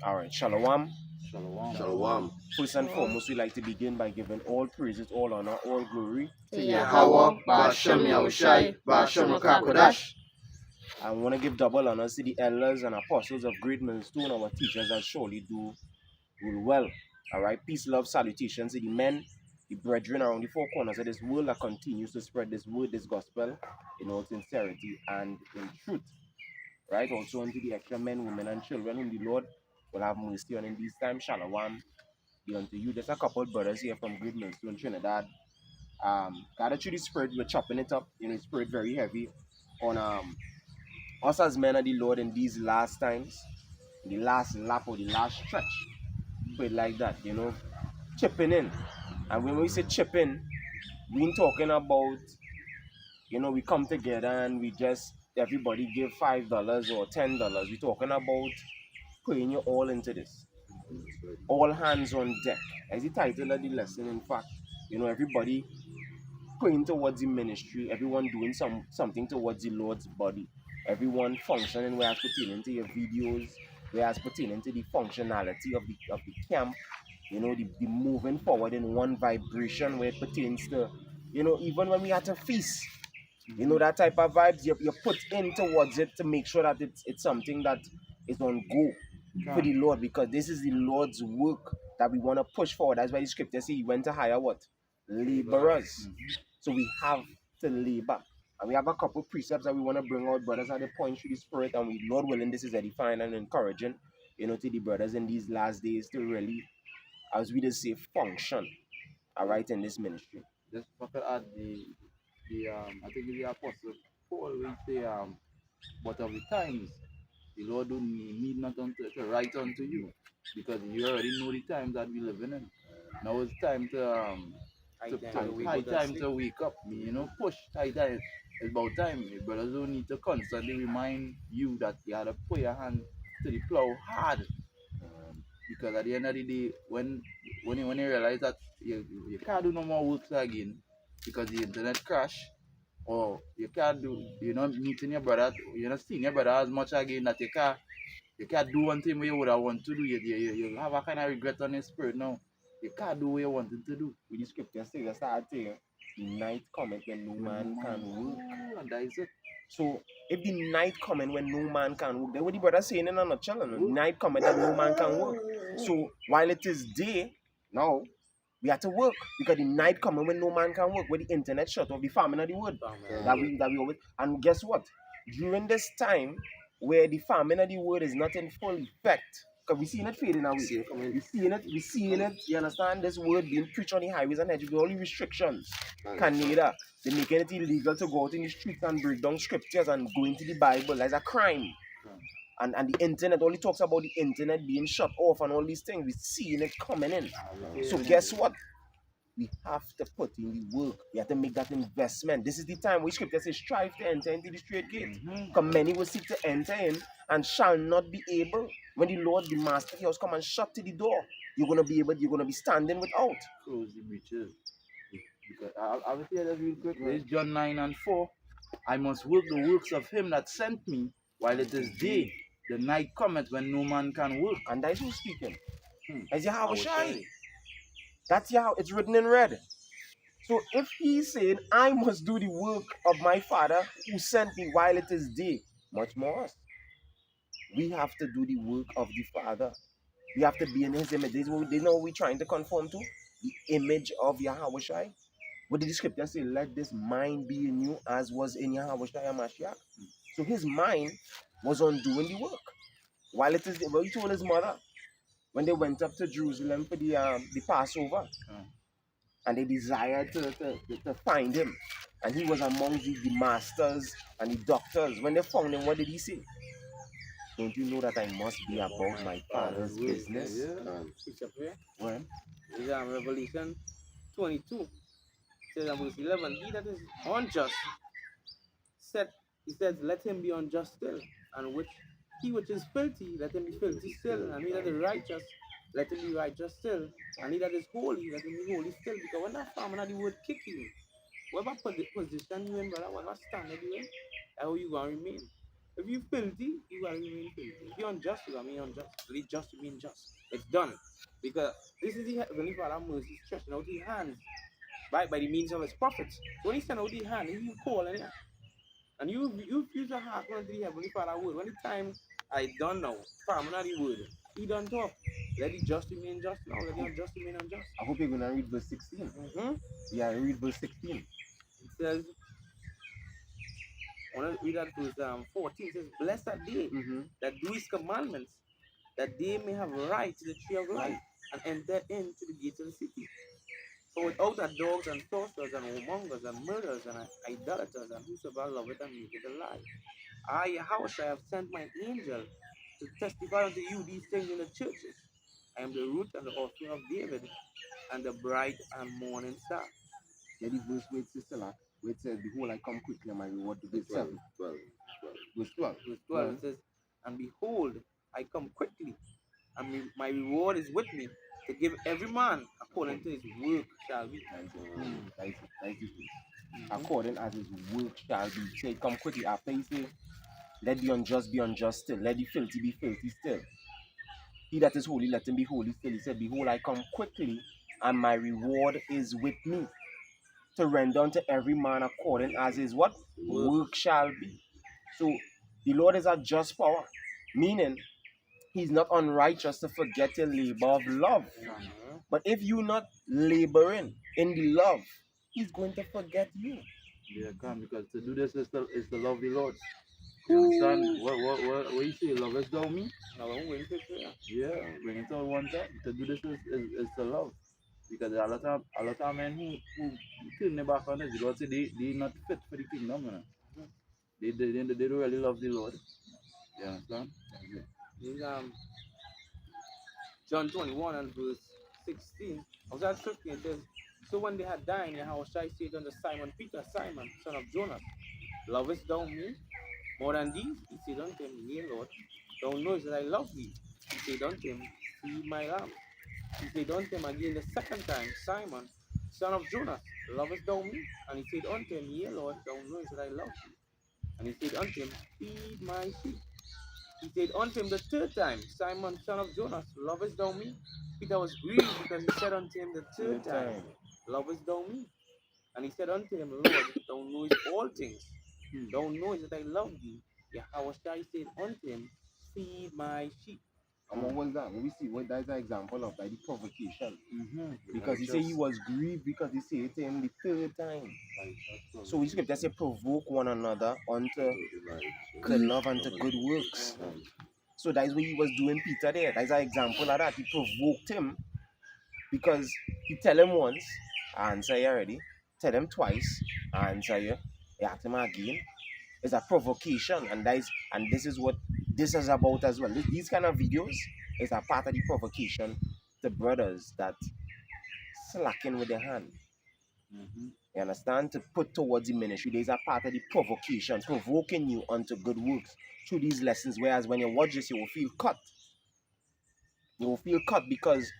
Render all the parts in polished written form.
All right, Shalom. Shalom. Shalom. First and foremost, we like to begin by giving all praises, all honor, all glory to Yahweh, Ba'ashem Yahushai, Ba'ashem Rakakodash. I want to give double honors to the elders and apostles of Great Millstone, our teachers that surely do rule well. All right, peace, love, salutations to the men, the brethren around the four corners of this world that continues to spread this word, this gospel in all sincerity and in truth. Right, also unto the extra men, women, and children whom the Lord will have mercy on in these times. Shalom be unto you. There's a couple of brothers here from Great Millstone, Trinidad. God through the spirit, we're chopping it up, spirit very heavy on us as men of the Lord in these last times, the last lap or the last stretch, put it like that, chipping in. And when we say chipping, we ain't talking about, we come together and we just, everybody give $5 or $10. We're talking about putting you all into this. All hands on deck. As the title of the lesson, in fact, everybody praying towards the ministry, everyone doing something towards the Lord's body, everyone functioning whereas pertaining to your videos, whereas pertaining to the functionality of the camp, the moving forward in one vibration where it pertains to, even when we had to feast, that type of vibes you put in towards it to make sure that it's something that is on go for the Lord, because this is the Lord's work that we want to push forward. That's why the scripture says he went to hire what? Laborers. So we have to labor. And we have a couple precepts that we want to bring out, brothers, at the point through the spirit. And we, Lord willing, this is edifying and encouraging, to the brothers in these last days to really, as we just say, function, all right, in this ministry. Just look at I think the apostle Paul will say but of the times the Lord don't need not to write unto you, because you already know the times that we live in. Now it's time to high time to wake up. Push high time. It's about time. Your brothers don't need to constantly remind you that you had to put your hand to the plow hard. Because at the end of the day, when you realize that you can't do no more work again because the internet crash, or you can't do, you're not meeting your brother, you're not seeing your brother as much again, that you can't do one thing where you would have wanted to do. You have a kind of regret on your spirit now. You can't do what you wanted to do. With the scripture says, I started saying, the night cometh when no man can work. And that is it. So if the night coming when no man can work, then what the brother saying in a nutshell, the night coming that no man can work. So while it is day, now we have to work, because the night coming when no man can work, where the internet shut off, the farming of the word that we always. And guess what? During this time where the farming of the word is not in full effect, because we seeing it fading away. We seeing it, you understand, this word being preached on the highways and hedges with all the restrictions. Canada, they're making it illegal to go out in the streets and break down scriptures and go into the Bible. That's a crime. And the internet only talks about the internet being shut off and all these things. We're seeing it coming in. So guess what? We have to put in the work. We have to make that investment. This is the time where scripture says, strive to enter into the straight gate. Because many will seek to enter in and shall not be able. When the Lord, the master of the house, come and shut to the door, you're going to be standing without. Close the breaches. Because I will say that real quick. It's John 9:4. I must work the works of him that sent me while it is day. The night cometh when no man can work. And that's who's speaking. As Yahushai. That's Yahweh. It's written in red. So if he's saying, I must do the work of my Father who sent me while it is day, much more us. We have to do the work of the Father. We have to be in his image. They know what we're trying to conform to? The image of Yahushai. What did the scripture say? Let this mind be in you as was in Yahushai HaMashiach. So his mind was on doing the work. While it is, well, he told his mother when they went up to Jerusalem for the Passover, and they desired to find him, and he was among the masters and the doctors. When they found him, what did he say? Don't you know that I must be about my Father's business? When? Is Revelation 22. Says in verse 11, he that is unjust, he says, let him be unjust still, and he which is filthy, let him be filthy still, and he that is righteous, let him be righteous still, and he that is holy, let him be holy still. Because when that farmer the word kick you, whatever position you in, brother, whatever standard you in, that's how you gonna remain. If you filthy, you gotta remain filthy. If you're unjust, you gotta be unjust. Be just to be unjust. It's done. Because this is the Heavenly Father mercy stretching out his hands, right, by the means of his prophets. So when he send out his hand, he call and you refuse to hearken unto the Heavenly Father word. When the time I done now, farm not the word. He done talk. Let the just remain just now, let the unjust remain unjust. I hope you're gonna read verse 16. Mm-hmm. Yeah, read verse 16. It says, I want to read that verse 14. It says, blessed are they Mm-hmm. that do his commandments, that they may have right to the tree of life and enter into the gates of the city. For without are dogs and sorcerers and whoremongers and murderers and idolaters and whosoever loveth and maketh a lie. I, Yahushua, have sent my angel to testify unto you these things in the churches. I am the root and the offspring of David and the bright and morning star. Yeah, the verse where it says, where it says, behold, I come quickly and my reward to give 12, 7. 12, Verse 12. Verse 12 it says, and behold, I come quickly, and my reward is with me to give every man according to his work shall be. That is it. According as his work shall be. Say, come quickly. After he say, let the unjust be unjust still. Let the filthy be filthy still. He that is holy, let him be holy still. He said, behold, I come quickly, and my reward is with me, to render unto every man according as his what? Work shall be. So, the Lord is a just power, meaning he's not unrighteous to forget your labor of love. But if you not laboring in the love, he's going to forget you. Yeah, come, because to do this is to love the Lord. You understand? What you say, love is thou me? Now I'm waiting for prayer. Yeah, bring it all one time. To do this is to love. Because there are a lot of men who turn their back on this because they not fit for the kingdom, you know. They don't really love the Lord. You understand? This is John 21 and verse 16. I was at 15, it says, so when they had dined, Yahushua said unto Simon Peter, Simon, son of Jonas, lovest thou me more than these? He said unto him, yea, Lord, thou knowest that I love thee. He said unto him, feed my lambs. He said unto him again the second time, Simon, son of Jonas, lovest thou me? And he said unto him, yea, Lord, thou knowest that I love thee. And he said unto him, feed my sheep. He said unto him the third time, Simon, son of Jonas, lovest thou me? Peter was grieved because he said unto him the third time, lovest thou me? And he said unto him, Lord, thou knowest all things. Thou knowest that I love thee. Yahweh said unto him, feed my sheep. And what was that? What we see, that is an example of the provocation. Mm-hmm. Because he said he was grieved because he said it to him the third time. So we scripture say provoke one another unto good love and to good works. So that is what he was doing Peter there. That is an example of that. He provoked him because he tell him once, I answer you already. Tell him twice, I answer you. He ask him again. It's a provocation, and this is what this is about as well. These kind of videos is a part of the provocation to brothers that slacking with their hand. You understand? To put towards the ministry, there's a part of the provocation, provoking you unto good works through these lessons. Whereas when you watch this, you will feel cut. You will feel cut because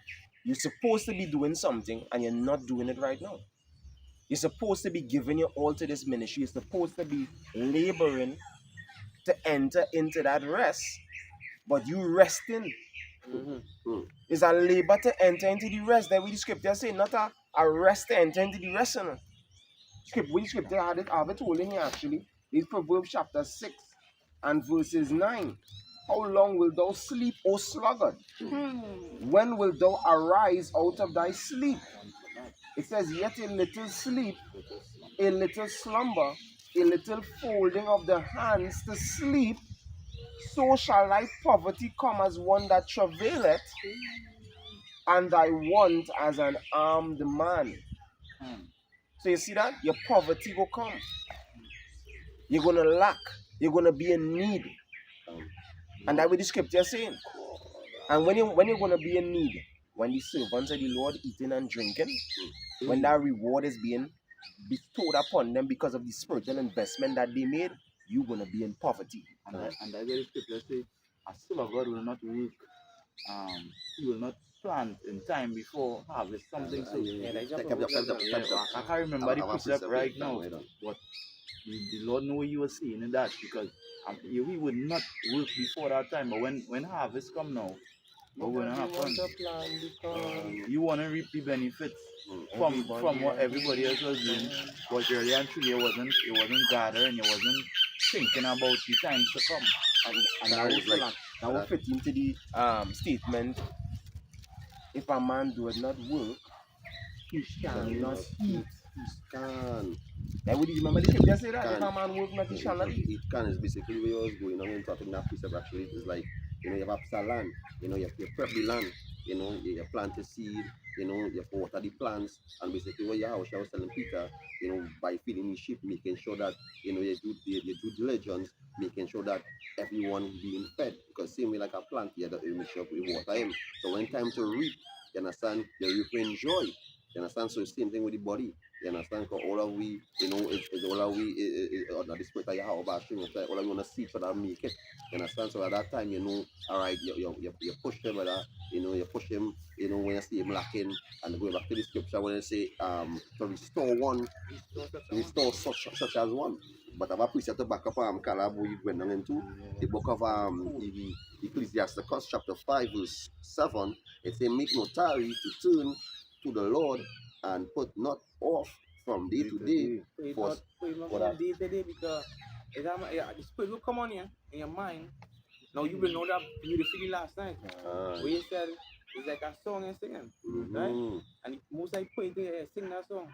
you're supposed to be doing something and you're not doing it right now. You're supposed to be giving your all to this ministry. You're supposed to be laboring to enter into that rest, but you resting. It's a labor to enter into the rest. That we the scripture say, not a rest to enter into the rest. We scripture have it told in here actually. It's Proverbs chapter 6 and verses 9. How long wilt thou sleep, O sluggard? When wilt thou arise out of thy sleep? It says, yet a little sleep, a little slumber, a little folding of the hands to sleep, so shall thy poverty come as one that travaileth, and thy want as an armed man. So you see that? Your poverty will come. You're going to lack. You're going to be in need. And that's what the scripture is saying. And when you're going to be in need, when the servants of the Lord eating and drinking, when that reward is being bestowed upon them because of the spiritual investment that they made, you're going to be in poverty. And that's what the scripture say, a son of God will not work. He will not plant in time before harvest something. So Yeah, that's Take just up, what take up, we take up. I can't remember the Our precept precept right is now, done, but the Lord know what you were saying in that because we would not work before that time. But when harvest come now, what will Nobody happen? wants a plan because You want to reap the benefits from everybody what wants everybody else was doing, but really and truly it wasn't gathering, it wasn't thinking about the times to come. and that It's will like that will fit into the statement, if a man does not work, he shall not eat. can. Like, would you remember the scripture say that? If Can. a man work not, he shall not eat. It can is basically where I was going on in talking that precept actually is like, you have a piece of land, you prep the land, you plant the seed, you water the plants, and basically what your house I was telling Peter, by feeding the sheep, making sure that you do your due diligence, making sure that everyone being fed. Because same way like a plant, you make sure you water him. So when time to reap, you understand, you reap joy. You understand? So same thing with the body. You understand? Because all of we, is all of we, under the spirit of Yahweh, all of we want to see each other make it. You understand? So at that time, all right, you push him, brother. You push him, when you see him lacking, and going back to the scripture when they say, to restore one, restore such as one. But I've precept to back up Caleb, we went down into the book of Ecclesiasticus, chapter 5, verse 7. It says, make no tarry to turn to the Lord and put not off from day to day. Pray For not for from that. day to day because the spirit will come on you in your mind. Now you will know that beautifully last night. Where you said it's like a song and singing, right? And most I pray to sing that song.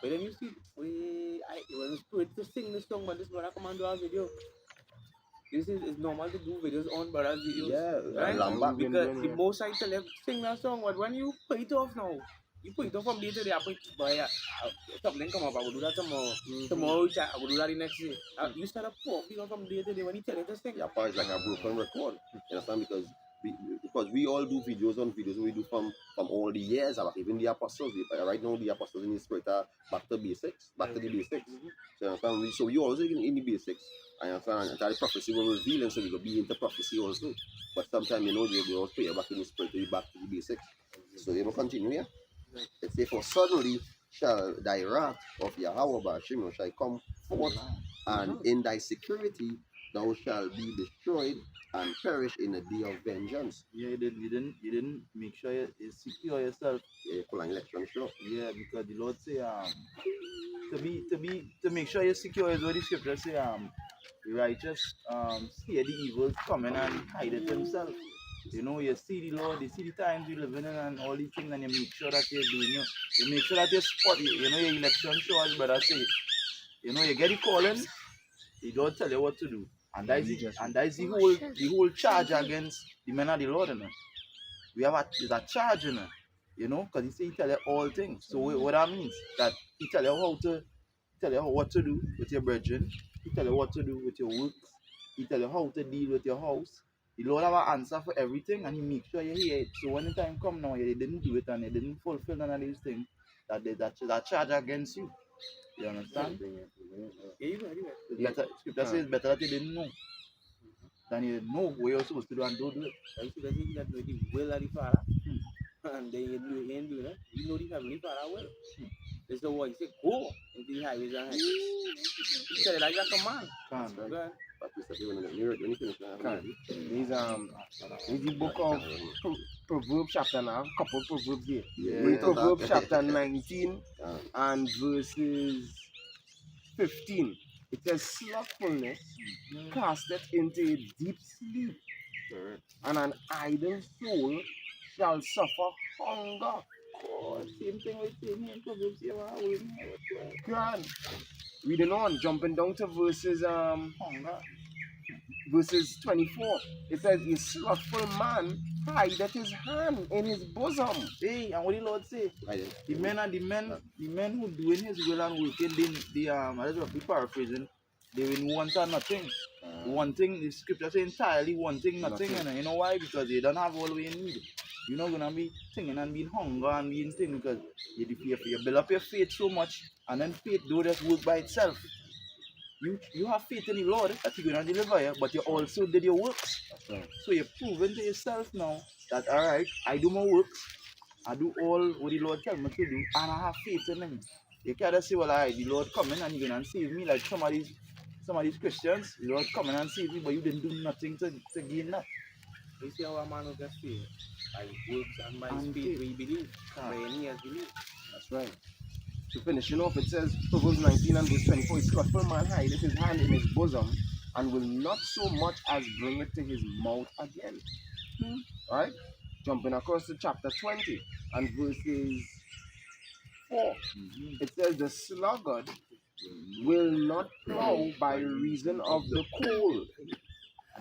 But then you see, it was a spirit to sing the song, but this brother come and do a video. This is it's normal to do videos on brothers' videos. Yeah, right? Lambert. Because the most I tell them sing that song, but when you put it off now, you put it off from day to day. I put, boy, something come up. I will do that tomorrow. Tomorrow, I will do that the next day. You start to pour from day to day when you tell it to sing. Yeah, part is like a broken record. You understand? Because we all do videos on videos we do from all the years, even the apostles. Right now, the apostles in the spirit are back to basics, back to the basics. So you understand? So we also in the basics. I understand. And the prophecy will reveal, and so we will be into prophecy also. But sometimes they also put you back in the spirit to be back to the basics. So they will continue here. It says, for suddenly shall thy wrath of Yahweh Bashim shall come forth, and in thy security thou shalt be destroyed and perish in the day of vengeance. Yeah, you didn't make sure you secure yourself. Yeah, full election sure. Yeah, because the Lord say to make sure you secure is what the scripture say the righteous see the evil coming and hide it himself. You see the Lord, you see the times you live in and all these things, and you make sure that you're doing you make sure that you spot your election sure, as brother say. You get the calling, he don't tell you what to do. And that's the whole charge against the men of the Lord, We have there's a charge, because he say he tell you all things. So what that means? That he tell you what to do with your brethren, he tell you what to do with your works, he tell you how to deal with your house. The Lord have an answer for everything, and he make sure you hear it. So when the time come now, they didn't do it and they didn't fulfill none of these things, that there's that charge against you. You understand? Yeah, you right. Scripture says better that you didn't know than you know what you're supposed to do and don't do it. Right? So that's it, that know the will of the Father. And then you ain't doing it. You know the Heavenly Father will. That's the why he said, go into the highways and hedges. He said it like a command. Can't. Go ahead. But when you finish He's the book of Proverbs chapter now, couple Proverbs here. Yeah. Proverbs chapter 19 and verses 15. It says, slothfulness casteth into a deep sleep, and an idle soul shall suffer hunger. Same thing with saying here in Proverbs here. Grand. Reading on, jumping down to verses 24. It says, a slothful man hideth his hand in his bosom. Hey, and what the Lord say? The men who doing his will and working, I just be paraphrasing, they will want nothing. Wanting, the scripture say entirely wanting nothing. You know why? Because they don't have all we need. You're not gonna be thinking and being hunger and being thing because you build up your faith so much, and then faith do just work by itself. you have faith in the Lord that He's going to deliver you, but you also did your works. That's right. So you're proving to yourself now that, all right, I do my works, I do all what the Lord tell me to do, and I have faith in Him. You can't just say, well, all right, the Lord coming and He's going to save me, like some of these Christians, the Lord coming and save me, but you didn't do nothing to gain that. You see how a man will get saved? By works and by And faith, faith. we believe. Ah. By any has believed. That's right. To finishing off, it says, Proverbs 19 and verse 24, a slothful man hideth his hand in his bosom, and will not so much as bring it to his mouth again. Right? Jumping across to chapter 20 and verses 4. It says, the sluggard will not plow by reason of the cold.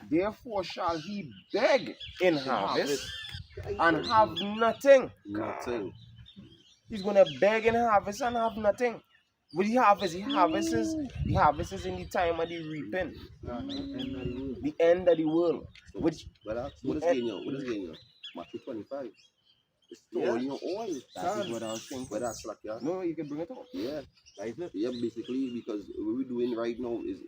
Therefore shall he beg in harvest and have nothing. Nothing. He's gonna beg in harvest and have nothing. What he harvests, he harvests in the time of the reaping, the end of the world. So, Which what is gain you? What is gain you? Matthew 25. It's storing your oil. that is what I was thinking. But that's like, yeah. No, you can bring it up. Yeah. Yeah, basically, because what we're doing right now is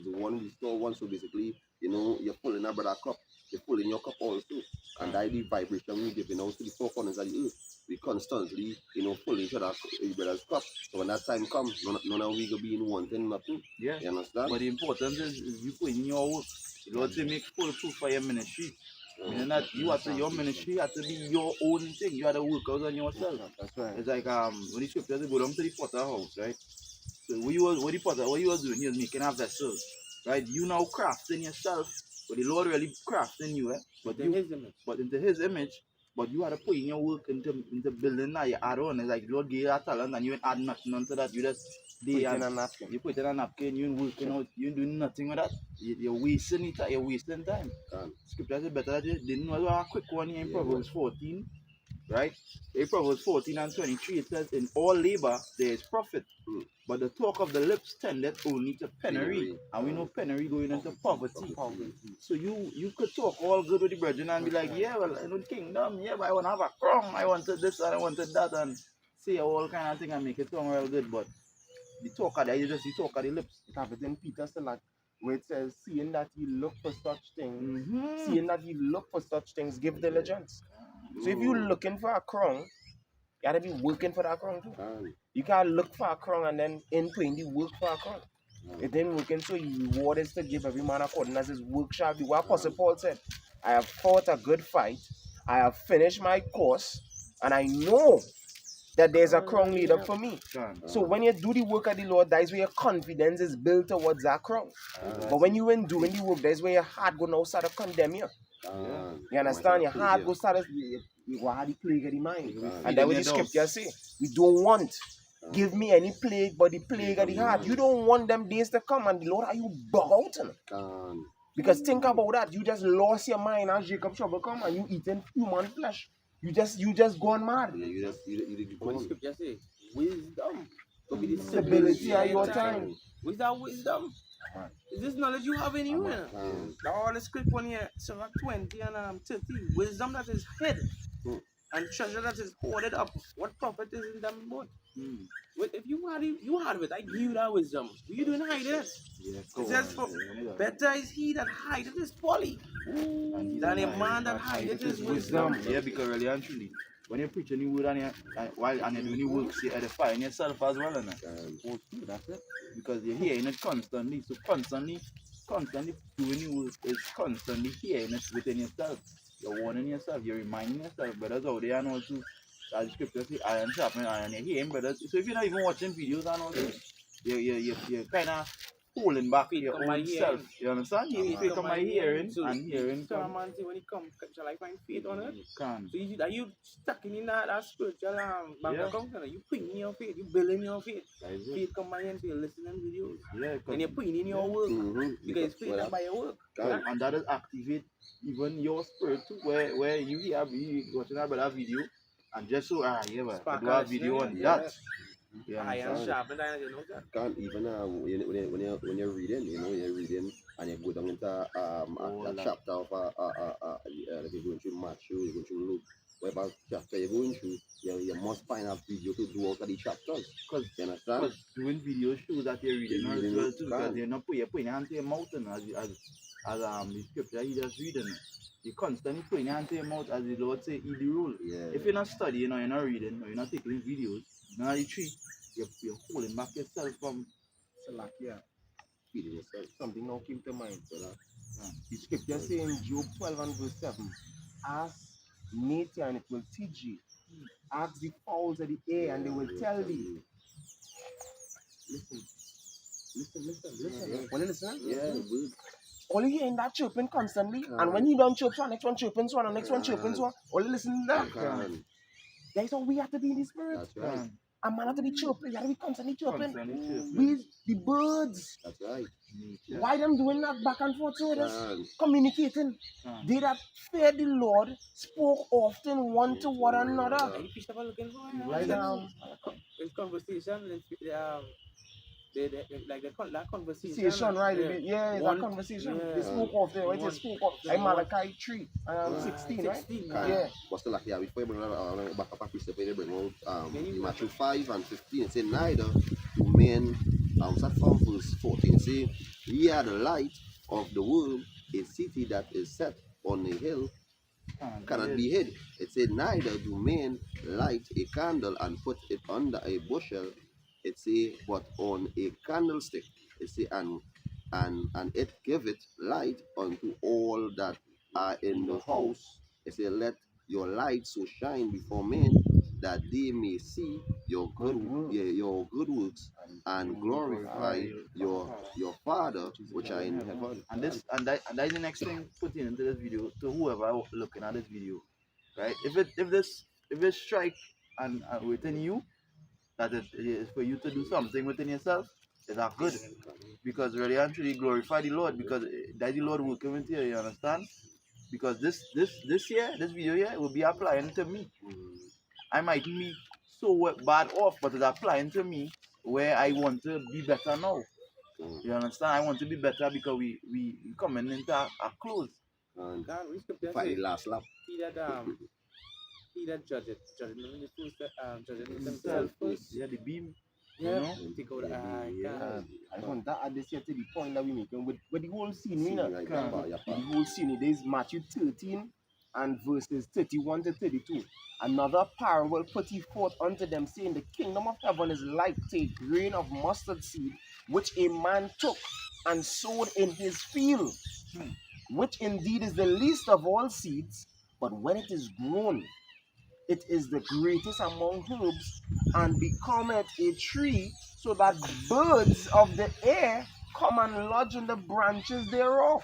one we store one. So basically, you know, you're pulling a brother cup, you're pulling your cup also. And that the vibration we're giving out to the four corners of the earth. We constantly, you know, pull each brother's cup. So when that time comes, none of we gonna be in wanting nothing. Yeah. You understand? But the importance is you put in your work. The Lord say make full proof for your ministry. Meaning that you have to, your ministry has to be your own thing. You have to work out on yourself. That's right. It's like when the scriptures go down to the potter house, right? So what you was doing, you was making a vessel, right? You now crafting yourself, but the Lord really crafting you, eh? But in His image. But into His image. But you had to put in your work into building that you add on. It's like the Lord gave you that talent and you ain't add nothing onto that. You just Put it in a napkin. you put it in a napkin, you ain't working out, you ain't doing nothing with that. You're wasting it, you're wasting time. Scripture says better that you didn't know a quick one here in Proverbs 14, right? In Proverbs 14 and 23, it says, in all labor there is profit, but the talk of the lips tendeth only to penury. And we know penury going into poverty. So you could talk all good with the brethren and be like, yeah, well, I know the kingdom, yeah, but I want to have a crown, I wanted this and I wanted that, and say all kind of thing and make it sound real good, but the talk of the talk of the lips. It happens in Peter still, like, where it says, seeing that ye look for such things, seeing that ye look for such things, give diligence. So if you're looking for a crown, you gotta be working for that crown too. You can't look for a crown and then in paying the work for a crown. It ain't working, so your reward is to give every man according as his work shall be. What Apostle Paul said, I have fought a good fight, I have finished my course, and I know that there's a crown laid up for me. So when you do the work of the Lord, that is where your confidence is built towards that crown. But when you ain't doing the work, that is where your heart go now start to condemn you. You understand? Your heart go start to you have the plague of the mind. And that's what the scripture say. We don't want give me any plague but the plague of the heart. You don't want them days to come and the Lord are you bug out. Because think about that. You just lost your mind as Jacob trouble come and you eating human flesh. You just gone mad. Yeah, you What the scripture say? Wisdom. Could be the Stability of your time. What's that wisdom? Is this knowledge you have in you? Now all the script on here, Surah 20 and 30. Wisdom that is hid and treasure that is hoarded up. What profit is in them both? If you had it, I give you that wisdom. What you doing hiding it? It says, for better is he that hideth his folly than a man that hideth his wisdom. Yeah, because really and truly, when you're preaching the word and you're doing the works, you're edifying yourself as well. That's it. Because you're hearing it constantly. So constantly doing the work is constantly hearing it within yourself. You're warning yourself, you're reminding yourself, brothers out there and also, as the scripture says, iron sharpen iron, you're hearing brothers. So if you're not even watching videos and all this, you're kind of holding back your own self. You understand? You faith on my hearing and hearing. So a man say when he come, shall I find faith on it? Can. So are you stuck in that spiritual bank account? You putting in your faith, you building your faith. Faith come by and say listening videos. Yeah, and you're putting in your work. Because faith is by your work. And that is activate even your spirit too, where you hear watching that video and just so I do a video on that. Iron sharpened iron, you know that. Can't even when you're reading, you're reading and you go down into a chapter of like you're going through Matthew, you're going through Luke, whatever chapter you're going through, you must find a video to do out of the chapters. Because You understand? doing video shows that you're reading You're as reading well it, too. Because can. you're not putting your hand to your mouth and as the scripture you just reading it. You constantly putting your hand to your mouth as the Lord say, eat the rule. Yeah. If you're not studying or you're not reading or you're not taking videos, none of the three, you're holding back yourself from Salakia. Feeding yourself. Something now came to mind. Brother. The scripture say in Job 12 and verse 7, ask nature and it will teach you. Ask the fowls of the air and they will tell thee. Listen. Yeah. Wanna listen? Yeah, good. All you hearing that chirping constantly, and when he done chirp, so next one chirping, so the next one chirping, so all you listen to that. Can. That's how we have to be in the spirit. That's right. A man have to be chirping, you have to be constantly chirping. constantly chirping. We, the birds, That's right. Nature. why them doing that back and forth so this? Can. Communicating. Can. They that feared the Lord spoke often one to one another. And you fish never looking for it. Right down. In conversation, that conversation. Conversation, right? Yeah. Yeah, it's a One- conversation. yeah. They spoke of there, right? They One- spoke of the one- Malachi 3, 16, right? 16, Can. Yeah. But still, like, yeah, before you bring back up a precept, you bring out Yeah, you- in Matthew 5 and 15, it says, neither do men, start from verse 14, it says, ye are the light of the world, a city that is set on a hill cannot be hid. It said, neither do men light a candle and put it under a bushel. It say, but on a candlestick. It say, and it giveth light unto all that are in the house. It say, let your light so shine before men that they may see your good works and glorify your Father which are in heaven. And that is the next thing put into this video to whoever looking at this video, right? If this strike and within you, that it is for you to do something within yourself, is that good? Because really and truly glorify the Lord, because that the Lord working with you. You understand? Because this video here will be applying to me. I might be so bad off, but it's applying to me where I want to be better now. You understand? I want to be better because we coming into a close. And God, we scripture fight say, the last lap. he that judgeth judgeth himself first. Yeah, the beam. Yeah, You know? take out the eye. Yeah. I want that add this here to the point that we making with the whole scene, you know. Like Can. that, The whole scene, it is Matthew 13 and verses 31 to 32. Another parable put he forth unto them, saying, the kingdom of heaven is like to a grain of mustard seed, which a man took and sowed in his field, which indeed is the least of all seeds, but when it is grown, it is the greatest among herbs, and becometh a tree, so that birds of the air come and lodge in the branches thereof.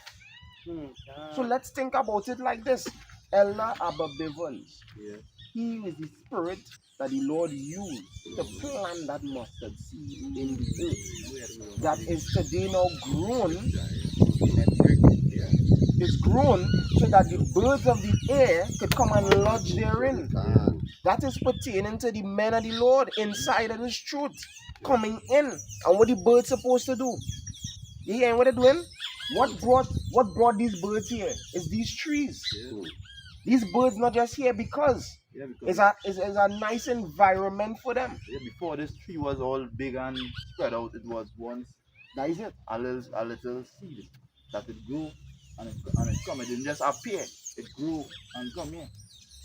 So let's think about it like this. Elder Abba Bivens, Yeah. he is the spirit that the Lord used to plant that mustard seed in the earth. That is today now grown. It's grown so that the birds of the air could come and lodge therein. Can. That is pertaining to the men of the Lord inside of this truth, coming in. And what the birds supposed to do? You hearing what they're doing? What brought these birds here? Is these trees. These birds not just here because Yeah, because it's a nice environment for them. yeah, before this tree was all big and spread out, it was once That is it. a little seed that it grew and it come. It didn't just appear. It grew and come here.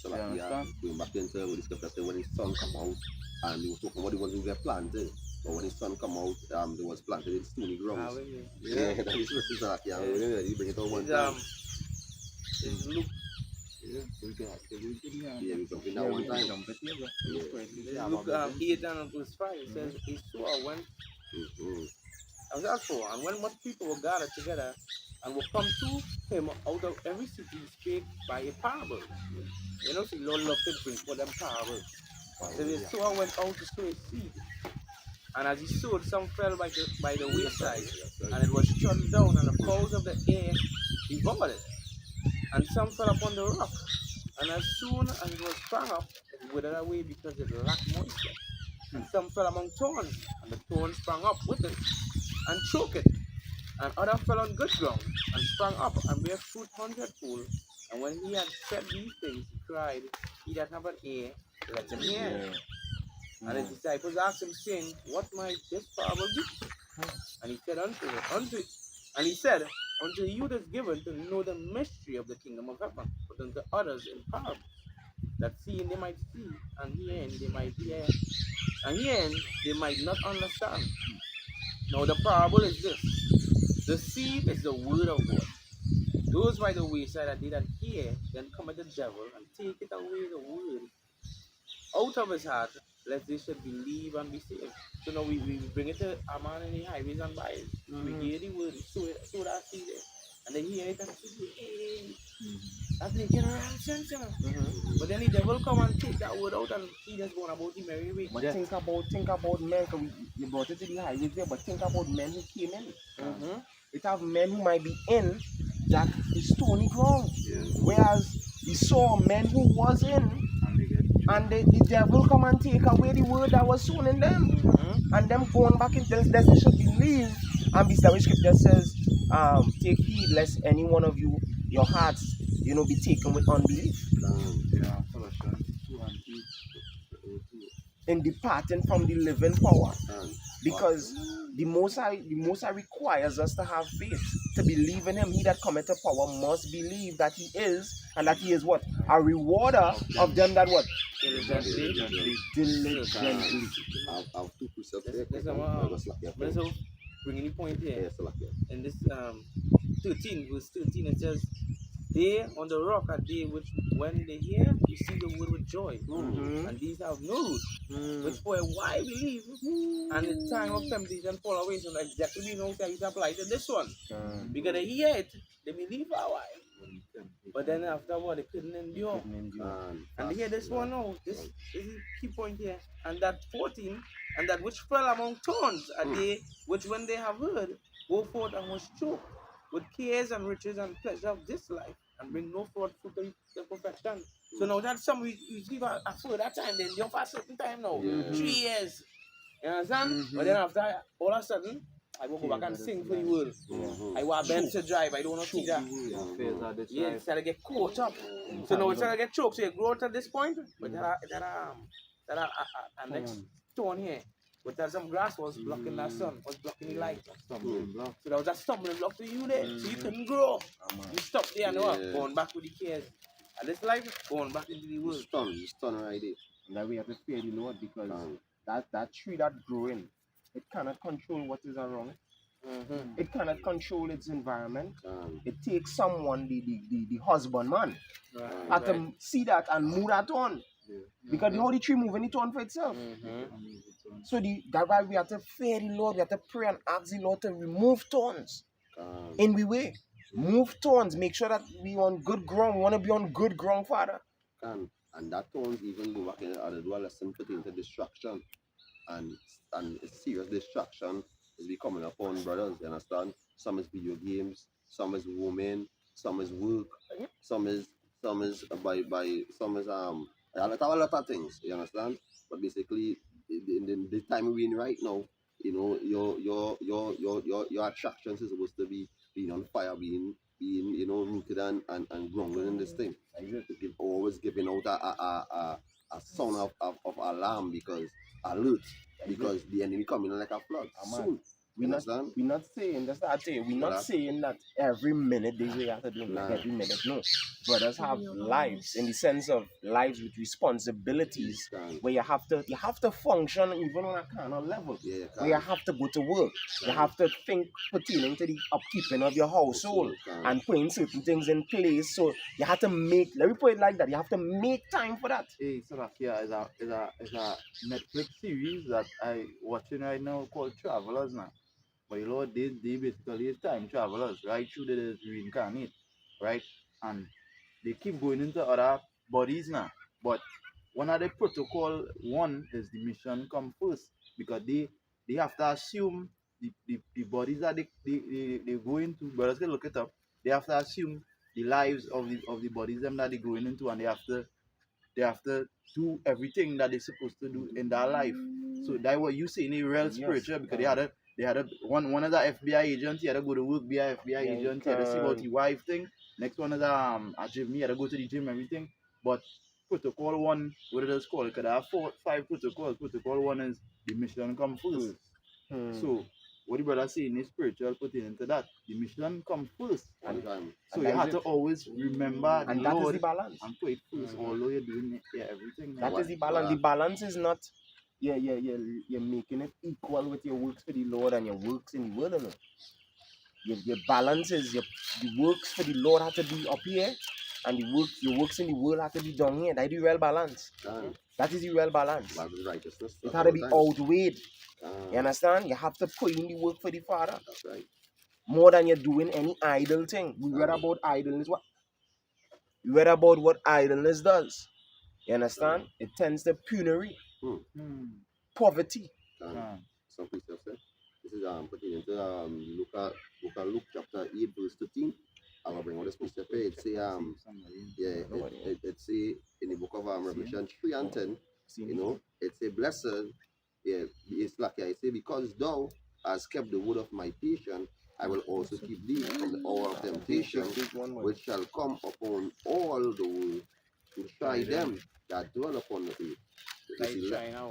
So You like, understand? going back into what the scripture said, when his son come out, and he was talking about the ones who were planted, but when his son come out, they was planted in stony grounds. Yeah, that is what it's like. Yeah, you bring it on one time. It's Luke. Yeah, we got it. Yeah, we jumping that one time. It's Luke 8 and verse 5. It says, he saw when, Mhm. and verse 4, and when much people were gathered together and were come to him out of every city, he spake by a parable. You know, see, Lord loved to bring for them parables. So the sower went out to sow his seed. And as he sowed, some fell by the wayside, and it was trodden down, and the fowls of the air devoured it. And some fell upon the rock, and as soon as it was sprung up, it withered away because it lacked moisture. And some fell among thorns, and the thorns sprang up with it, and choked it. And others fell on good ground, and sprang up, and bare fruit hundredfold. And when he had said these things, he cried, "He that have an ear, let him hear." And his disciples asked him, saying, "What might this parable be?" And he said and he said, "Unto you it is given to know the mystery of the kingdom of heaven, but unto others in parables, that seeing they might see, and hearing they might hear, and hearing they might not understand. Now the parable is this: the seed is the word of God. Those by the wayside that they that hear, then cometh the devil, and taketh away the word out of his heart, lest they should believe and be saved. So now we bring it to a man in the highways and byways. We hear the word, we sow that seed there. And they hear it and say, "Hey, that's making wrong sense, you know." But then the devil come and take that word out and he just going about the merry way. But think about men, 'cause you brought it to the highways there, but think about men who came in. It have men who might be in that is stony ground. Yeah. Whereas we saw men who was in, And they get and the devil come and take away the word that was sown in them. And them going back into this, they should believe. And be the scripture says, take heed lest any one of you, your hearts, be taken with unbelief. yeah, Colossians 2:2. In departing from the living power. And Because the Most High requires us to have faith, to believe in Him. He that cometh to power must believe that He is, and that He is what? A rewarder of them that what? Diligently. Diligently. I've two precepts there. There's a but so bringing the point here. Yes, like that. In this 13, verse 13, it says, "They on the rock are they which, when they hear, receive the word with joy. And these have no root, which for a while believe, and in time of temptation fall away." So exactly we know that it applies to this one. Because they hear it, they believe for a while. But then afterward, they couldn't endure. And hear this one now, this is the key point here. And that 14, and that which fell among thorns are they which, when they have heard, go forth and was choked with cares and riches and pleasure of this life, and bring no forth fruit to perfection. So now that's some we give a further time, then you for a certain time now. 3 years. You understand? But then after all of a sudden, I will go back and sing for the world. I want Ben to drive, I don't want to see that. Yeah, it's to get caught up. So now it's to get choked. So you grow to this point, but there are next stone here. But there's some grass was blocking that sun, was blocking the light. So there was a stumbling block to you there. So you couldn't grow. You stopped there and going back with the cares. And this life, going back into the world. Stun right there. And that we have to fear the Lord, because that tree that growing, it cannot control what is around it. It cannot control its environment. It takes someone, the husbandman, have to see that and move that on. Because the whole tree moving it on for itself. So that's why we have to fear the Lord. We have to pray and ask the Lord to remove thorns in the way. Move thorns. Make sure that we on good ground. We want to be on good ground, Father. And that thorns even go back in the do a lesson pertaining to distraction. And serious distraction is becoming upon brothers, you understand? Some is video games, some is women, some is work, some is a lot of things, you understand? But basically in the time we're in right now, your attractions is supposed to be being on fire, being rooted and grounded in this thing. Always giving out a sound of alarm, because alert, because the enemy coming like a flood soon. We're not saying that's what I say. We're not saying that every minute they have to do like every minute. No, brothers have lives, in the sense of lives with responsibilities, where you have to function even on a carnal level. Where you have to go to work. You have to think pertaining to the upkeeping of your household and putting certain things in place. So you have to make. Let me put it like that. You have to make time for that. Hey, Salakia is a Netflix series that I watching right now called Travelers now. But Lord, they basically time travelers right through the reincarnate, right? And they keep going into other bodies now. But one of the protocol one is the mission come first, because they have to assume the bodies that they go into. Brothers can look it up. They have to assume the lives of the bodies them that they going into, and they have to do everything that they're supposed to do in their life. So that's what you say in the real spiritual, because They had one of the FBI agents. He had to go to work, be a FBI Yeah, agent. He had to see about can. his wife thing. Next one is a gym. He had to go to the gym, everything. But protocol one, what it is called? Because there are 5 protocols. Protocol one is the mission come first. So what the brother saying is spiritual pertaining to that. The mission come first. One time. So And you that have is to it. always remember the And that is Lord the balance. and put it first, although you're doing everything. That is the balance. The balance is not you're making it equal with your works for the Lord and your works in the world. You know? Your balance is the works for the Lord have to be up here, and your works in the world have to be down here. That is the real balance. Can. That is the real balance. Balance righteousness. It at had to all be times. outweighed. Can. You understand? You have to put in the work for the Father That's right. more than you're doing any idle thing. We read about idleness. We read about what idleness does. You understand? It tends to penury, poverty. Can. Some precepts said. This is pertaining to Luke chapter 8 verse 13. I will bring all this precept here. It say it say in the book of Revelation 3 and 10. You know, it say blessed. Yeah, it's like I say because thou hast kept the word of my patience, I will also keep thee from the hour of temptation, which shall come upon all the world to try them that dwell upon the earth. Like China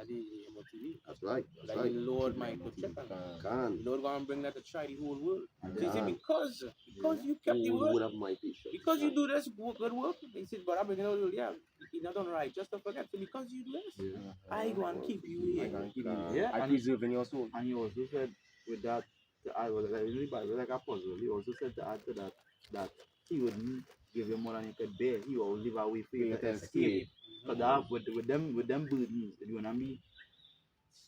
the MOTV. That's right. That's Like right. the Lord might put check on. Can. The Lord gonna bring that to try the whole world. They say Yeah. because you kept the Word word, of my patience. because you do this good work. They said, but I'm bringing out the world. Yeah, you're not done right. Just don't forget. So because you do this, I go and keep you here. Yeah, I and preserve in your soul. And he also said with that to add was like in the Bible like a puzzle. He also said to add to that he wouldn't give you more than you could bear. He will live away for you to escape. So that with them burdens, it's gonna be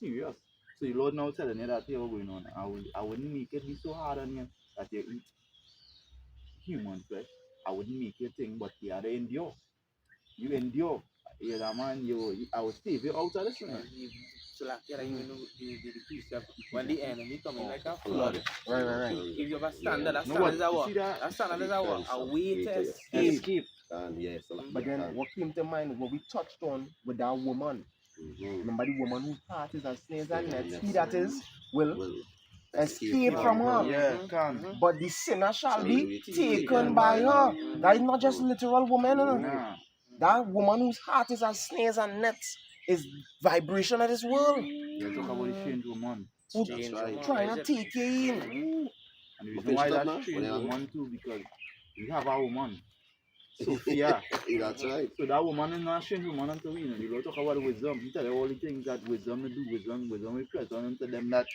serious. So the Lord now telling you that here going on. I wouldn't make it be so hard on you that you eat human flesh. I wouldn't make you think, but you have to endure. You endure. You're the man. I will save you out of this one. So like yeah, even the precept when the enemy coming like a flood. Right. If you have a standard, that No, standard is but a you what? see that? That standard is a what? A way to escape. Escape. And yes, so like But then what came to mind, what we touched on with that woman. Remember the woman whose heart is as snares and nets. He that is will escape from her. Yeah, can. But the sinner shall be taken by her. That is not just literal woman. No. Nah. That woman whose heart is as snares and nets is vibration of this world. You talk about the strange woman. Who Change right. woman, trying is to it? take you in. And the reason Okay, why stop that's now. strange Yeah. woman too, because we have a woman, Sophia. That's right. So that woman is not a strange woman until we know. You go talk about wisdom. You tell her all the things that wisdom will do, wisdom will present unto them that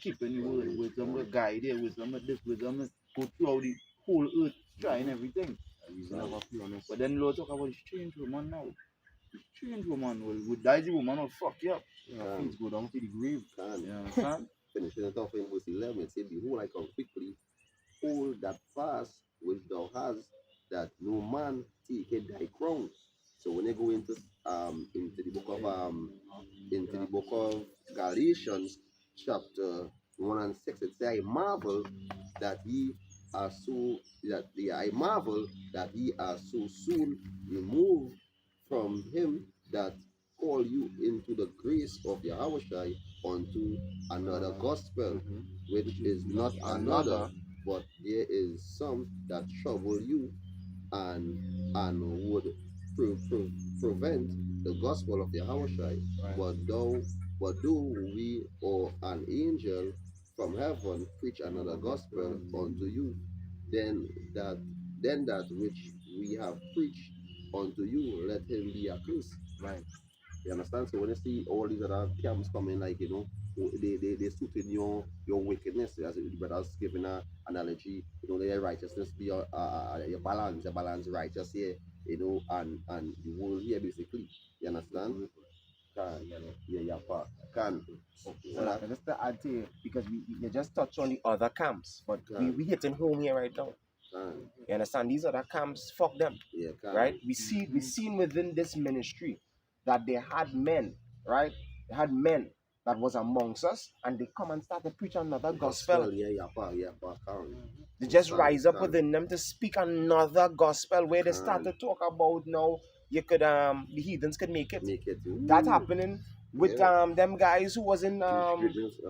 keep in the word. Wisdom will guide you, wisdom will this, wisdom will go throughout the whole earth, trying everything. But then Lord talk about the strange woman now. The strange woman will that woman will fuck you up. Things go down to the grave. Can. You understand? Finishing it off in verse 11, it says, behold, I come quickly, hold that fast which thou hast, that no man take thy crown. So when you go into the book of Galatians chapter 1 and 6, it says, I marvel that ye are so soon removed from him that call you into the grace of Yahweh unto another gospel, which is not another, but there is some that trouble you and would prevent the gospel of Yahweh. But though we or an angel from heaven preach another gospel unto you, then that which we have preached unto you, let him be accursed. Right. You understand? So when you see all these other camps coming, like, you know, they suit in your wickedness, as the brothers giving an analogy, you know, their righteousness be your balance righteous here, you know, and the world here basically. You understand? Can. So just to add to you, because you just touched on the other camps, but we hitting home here right now. You understand? These other camps, fuck them. Yeah, can. Right? We seen within this ministry that they had men, right? They had men that was amongst us, and they come and start to preach another gospel. They just rise up within them to speak another gospel where they start to talk about now you could the heathens could make it. That happening with Yeah. them guys who was in Great Mills,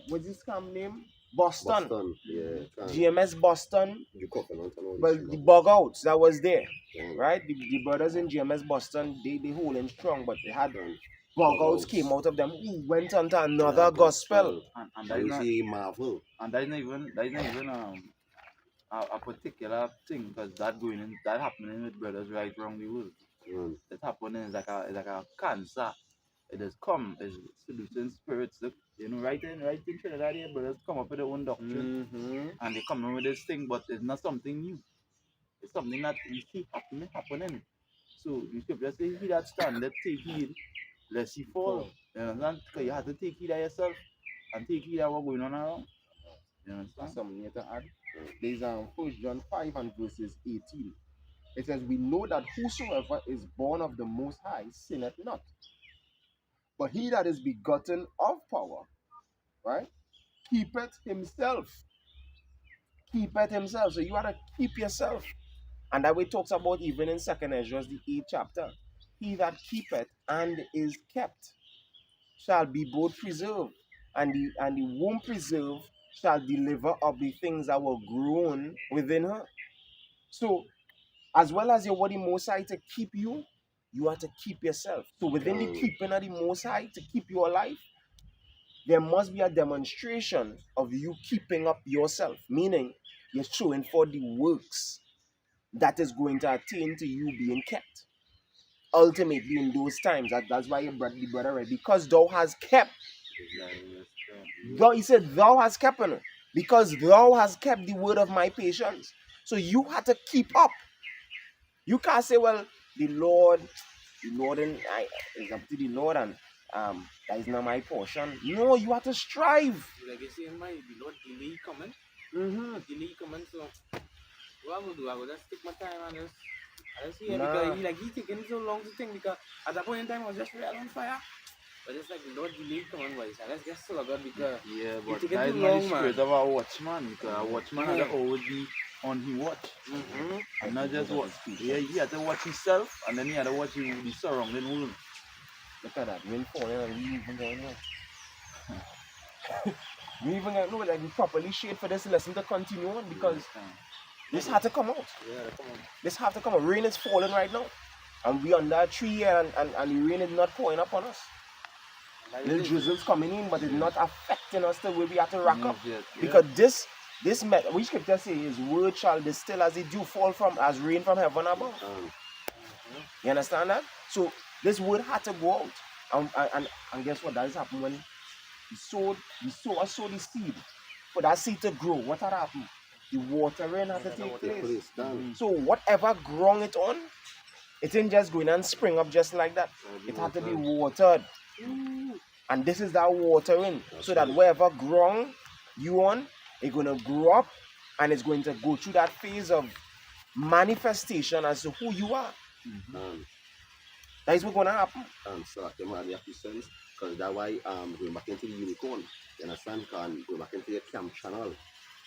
what's this scam name? Boston. Boston, yeah, GMS Boston. you coconut and all Well, this the shit. bug outs that was there, Yeah. right? The brothers in GMS Boston, they holding strong, but they had And bug bug outs outs. came out of them who went on to another Yeah, gospel. And And you see Marvel. that is not even a particular thing, because that happening with brothers right around the world. Mm. It happening is like a cancer. It has come as seducing spirits. Look, right in Trinidad here, brothers come up with their own doctrine and they come in with this thing, but it's not something new. It's something that we see happening. So the scripture says, "He that standeth, take heed, lest he fall." You understand? Because you have to take heed of yourself and take heed of what's going on around. You understand? Something here to add. There's 1 John 5 and verses 18. It says, "We know that whosoever is born of the Most High sinneth not, but he that is begotten of power, right, keepeth himself." Keepeth himself. So you gotta keep yourself. And that way it talks about even in 2nd Ezra, the 8th chapter. He that keepeth and is kept shall be both preserved, and the womb preserved shall deliver up the things that were grown within her. So, as well as your word the Most High to keep you, you are to keep yourself. So, within the keeping of the Most High to keep you alive, there must be a demonstration of you keeping up yourself, meaning you're showing for the works that is going to attain to you being kept. Ultimately, in those times, that's why the brother read, because thou hast kept. God, he said, thou hast kept it, because thou hast kept the word of my patience. So you had to keep up. You can't say, well, the Lord and it's up to the Lord, and that is not my portion. No, you have to strive. Like you say, the Lord delay coming. Mm-hmm. Delay coming, so what I will do, I will just take my time and just hear, because he taking so long to think, because at that point in time I was just real on fire. But it's like the Lord delay coming, boys. And let's get so God, because Yeah, you but taking that too is not the long, spirit man. of a watchman, because a watchman has to always be on his watch. And not just watch. Yeah, he had to watch himself, and then he had to watch the surrounding world. Look at that, rain falling, and we even don't know. We even don't know that we properly shade for this lesson to continue on, because this had to come out. Yeah, come on. This have to come out. Rain is falling right now. And we under a tree here, and the rain is not pouring up on us. Little drizzles coming in, but it's not affecting us the way we have to rack up. Because this we scripture say his word shall distill as the dew fall from as rain from heaven above. You understand that? So this word had to go out. And guess what? That is happened when we sow the seed. For that seed to grow, what had happened? The watering had to take place. So whatever ground it on, it didn't just go in and spring up just like that. It had to be watered. And this is that watering. So that wherever ground you on, it's going to grow up, and it's going to go through that phase of manifestation as to who you are. That is what's going to happen. So I came out the sense, because that's why going back into the unicorn, you understand, can go back into your camp channel.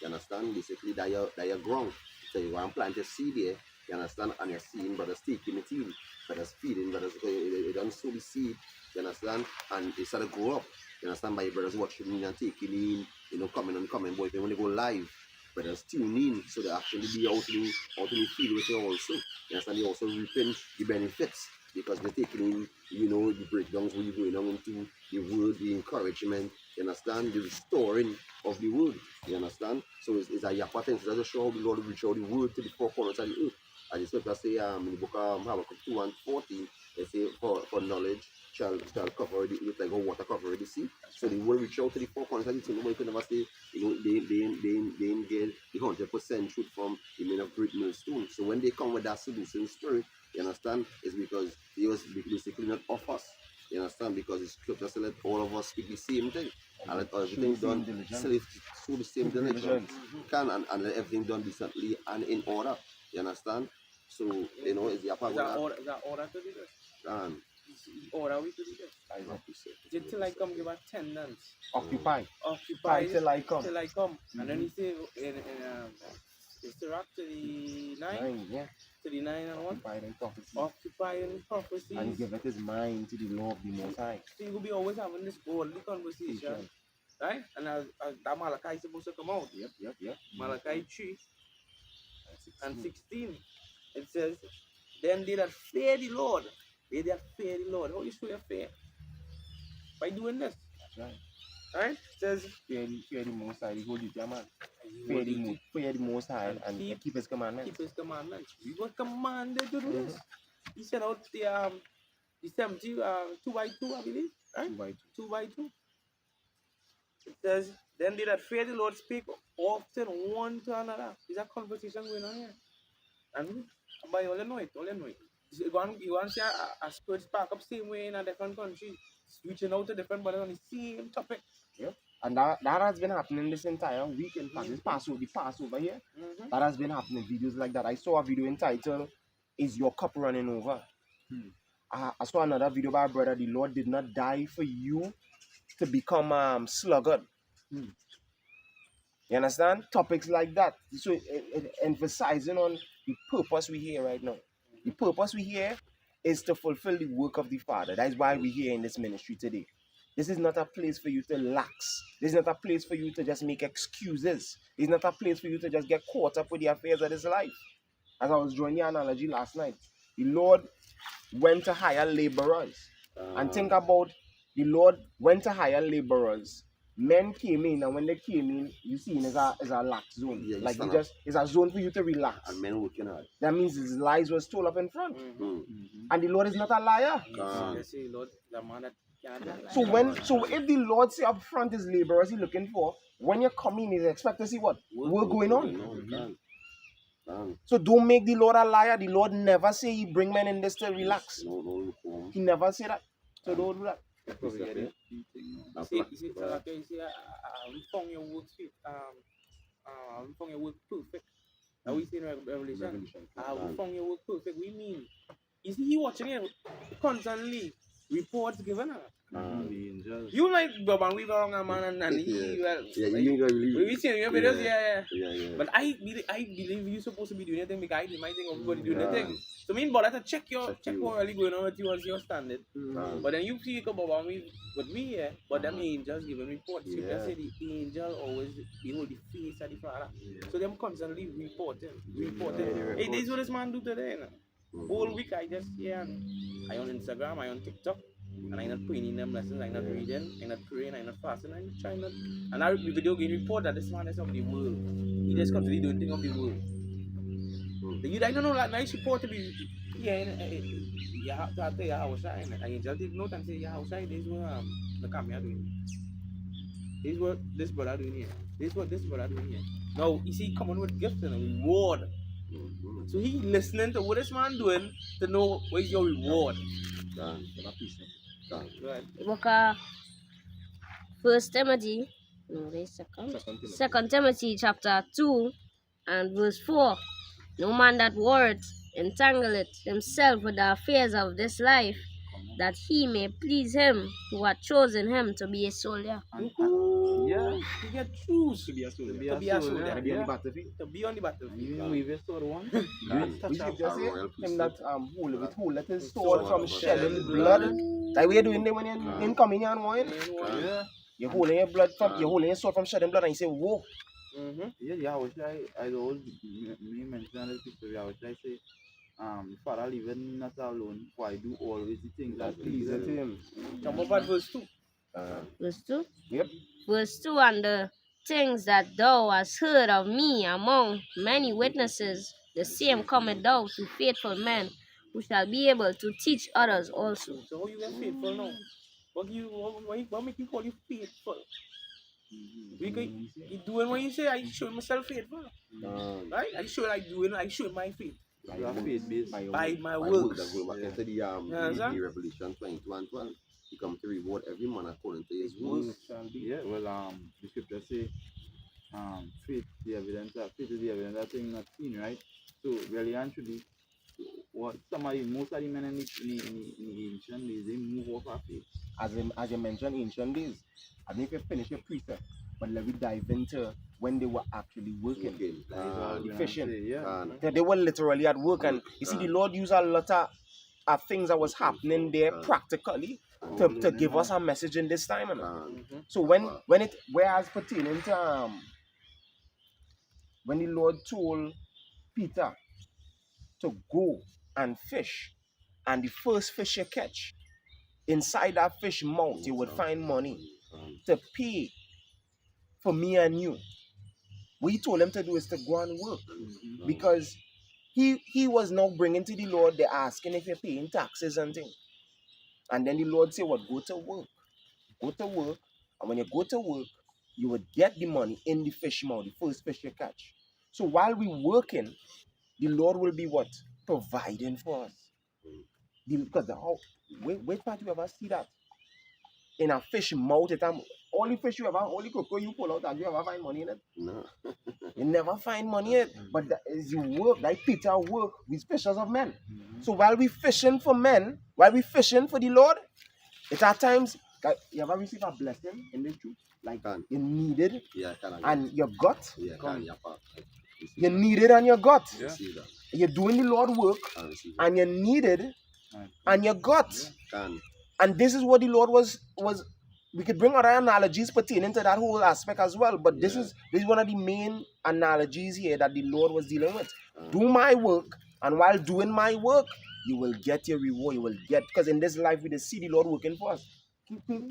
You understand? Basically that your ground. So you want to plant a seed there, you understand, and you're seeing brothers taking it in, brothers feeding, brothers you don't sow the seed, you understand, and it started to grow up. You understand, by your brothers watching in and taking in, coming, but if you want to go live, brothers tune in, so they actually be out in the field with you also. You understand, they also reaping the benefits, because they're taking in, the breakdowns when you're going on into the word, the encouragement, you understand, the restoring of the word, you understand. So it's a yappa thing, so that's just show how the Lord will reach out the word to the four corners of the earth. As the scripture say in the book of Habakkuk 2:14, they say, for knowledge shall cover the earth like a water cover the sea. So the word reach out to the four corners of the earth. Nobody could never say, they didn't get the 100% truth from the men of Great Millstone. So when they come with that seducing spirit, you understand, it's because they was basically not of us. You understand? Because the scripture said let all of us speak the same thing. And let everything done through the same diligence. And let everything done decently and in order. You understand? So, it's the upper Is that order to do this? Order we to do this? Just till I come give attendance. Occupy Till I come. And then he say in it's Sirach 39. Yeah. 39 and 1. occupied in prophecy. Occupying prophecies. And he giveth his mind to the law of the Most High. So you will be always having this worldly conversation. Right? And as that Malachi is supposed to come out. Yep. Malachi 3 and 16. It says, then they that fear the Lord. They that fear the Lord. How you show your fear? By doing this. That's right. Right? It says, Fear the Most High, the whole duty of man. Fear the Most High and keep his commandments. Keep his commandments. We were commanded to do this. He said out the 70, 2 by 2, I believe. Right? 2 by 2. 2 by 2. It says, then they that fear the Lord speak often one to another. There's a conversation going on here. And by all you know it. You go and see a spirit spark up same way in a different country, reaching out to different brothers on the same topic. Yep. And that has been happening this entire week. In fact, the Passover here, that has been happening. Videos like that. I saw a video entitled, "Is Your Cup Running Over?" I saw another video by a brother. The Lord did not die for you to become sluggard. You understand? Topics like that. So it emphasizing on the purpose we here right now. The purpose we here is to fulfill the work of the Father. That is why we're here in this ministry today. This is not a place for you to lax. This is not a place for you to just make excuses. It's not a place for you to just get caught up with the affairs of this life. As I was drawing the analogy last night, the Lord went to hire laborers. And think about, the Lord went to hire laborers. Men came in, and when they came in, you see, it's a lax zone. Yeah, like it's a zone for you to relax. And men working hard. That means his lies was told up in front. And the Lord is not a liar. Lord, the man that can't lie. So if the Lord say up front is laborers he's looking for, when you come in, he's expect to see what? Work going on. So don't make the Lord a liar. The Lord never say he bring men in this to relax. No. He never say that. So don't do that. You see, we found your work fit. We found your work perfect. Now we see in Revelation. We found your work perfect. We mean, you see, he watching it constantly. Reports given her. You like Bob, we wrong a man and he we see your videos, yeah. But I believe you're supposed to be doing anything because I might think everybody doing anything. So I mean, but to check what really going on with you as your standard. But then you see Bob with me here, but them angels giving reports. You can say the angel always behold the face of the Father. So them constantly reporting. Hey, this is what this man do today. Whole week I just I on Instagram, I on TikTok, and I not praying in them lessons, I not reading, I not praying, I not fasting, I not trying not. And I video game report that this man is of the world. He just constantly doing things of the world. You don't know that nice report to be you have to tell your house I just did note and say your house this is what the camera doing. This is what this brother doing here. This is what this brother doing here. Now you see coming with gifts and a reward. So he listening to what this man doing to know what is your reward. Book of 1 Timothy, Second Timothy chapter 2 and verse 4. No man that worth entangleth himself with the affairs of this life, that he may please him who hath chosen him to be a soldier. You get choose To be a soldier. to be a soldier. To be on the battlefield. To be on the battlefield. We just saw the one. We should just say him that hold let his sword from shedding blood. Like what you doing there when you're in communion wine? You're holding your blood from your sword from shedding blood and you say, whoa. Yeah, I always mention this picture. I would say, Father, leaving not alone, for I do always the things that please him. Jump up at verse 2. Verse 2? Yep. Verse 2, and the things that thou hast heard of me among many witnesses, the same cometh thou to faithful men, who shall be able to teach others also. So how you get faithful now? What make you call you faithful? You doing what you say, I show myself faithful. Right? I show my faith. By my works. That go back into the Revelation 22:12. He come to reward every man according to his works. Yeah, well, the scripture say, faith is the evidence of things not seen, right? So, really and truly, most of the men in the ancient days, they move off of faith. As you mentioned ancient days, I think you finish your precept. But let me dive into when they were actually working. Okay. That is all the I'm fishing. saying, yeah. Can. They were literally at work, and you see, the Lord used a lot of things that was happening there practically to give us a message in this time. You know? Can. So when it whereas pertaining to when the Lord told Peter to go and fish, and the first fish you catch, inside that fish mouth you would find money to pay for me and you. What he told him to do is to go and work, because he was now bringing to the Lord, they're asking if you're paying taxes and things. And then the Lord said, what? Go to work. Go to work. And when you go to work, you would get the money in the fish mouth, the first fish you catch. So while we're working, the Lord will be what? Providing for us. Because wait part you ever see that? In a fish mouth, only fish you ever, only cocoa you pull out, and you ever find money in it? No. You never find money in it. But as you work, like Peter work with fishers of men. So while we fishing for men, while we fishing for the Lord, it's at times like you ever receive a blessing in the truth, like Can. you need it Yeah, can. and you got. Yeah, can. Yeah, part. You need it and you got. Yeah. See that. You're doing the Lord work And receive that. and you need it and you got. Can. And this is what the Lord was. We could bring other analogies pertaining to that whole aspect as well. But this is one of the main analogies here that the Lord was dealing with. Do my work, and while doing my work, you will get your reward. You will get, because in this life we just see the Lord working for us.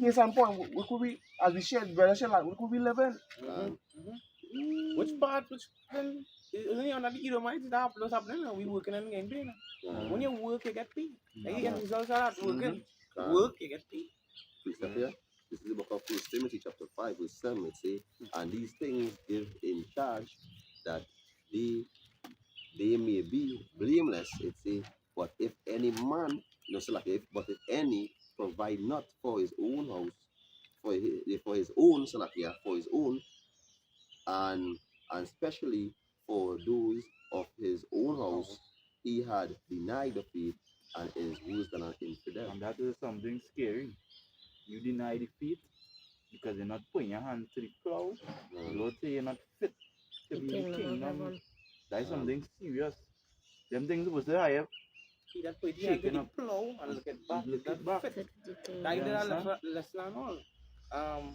Case in point, what could we, as we shared, brother shared, like, what could we live in? Which part, which then only on the Edomites that happens happening, and we working and getting paid. When you work, you get paid. And you get results out of working. Work, you get paid. Precept here. This is the book of 1 Timothy chapter 5 verse 7. It says, and these things give in charge that they may be blameless. It says, but if any man, but if any provide not for his own house, for his own, for his own, and especially for those of his own house, he had denied the faith and is worse than an infidel. And that is something scary. You deny the faith because you're not putting your hand to the plow. The Lord say you're not fit to be the kingdom. That is something serious. Them things supposed to hire. See that point, you have to plow and look at back. Look at back. Like that, let's learn all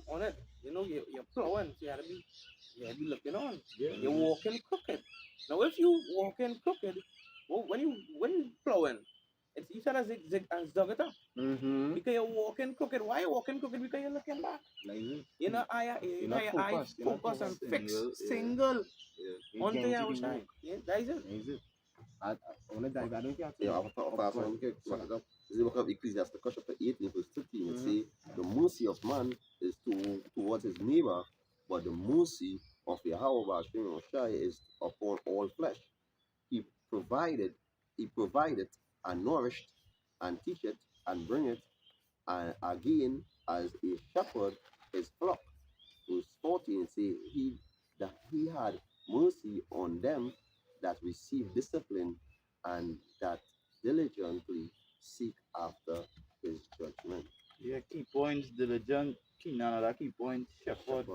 on it. You know, you're plowing, so you have to be looking on. Yeah. You're walking crooked. Now, if you walking crooked, well, when you plowing, it's you should have zig and zug it up. Because you're walking crooked. Why you walking crooked? Because you're looking back. You know, your eyes focus and fix single onto your shine. Yeah, that is it. I want to dive. I don't care. Yeah, I'll pass on. Okay, this is the book of Ecclesiastes chapter 18 verse 13. It says, the mercy of man is towards his neighbor, but the mercy of Yahweh is upon all flesh. He provided and nourished and teacheth and bringeth and again as a shepherd his flock. Verse 14 says that he had mercy on them that receive discipline and that diligently seek after his judgment. Yeah, key points, diligent, key another key point, shepherd.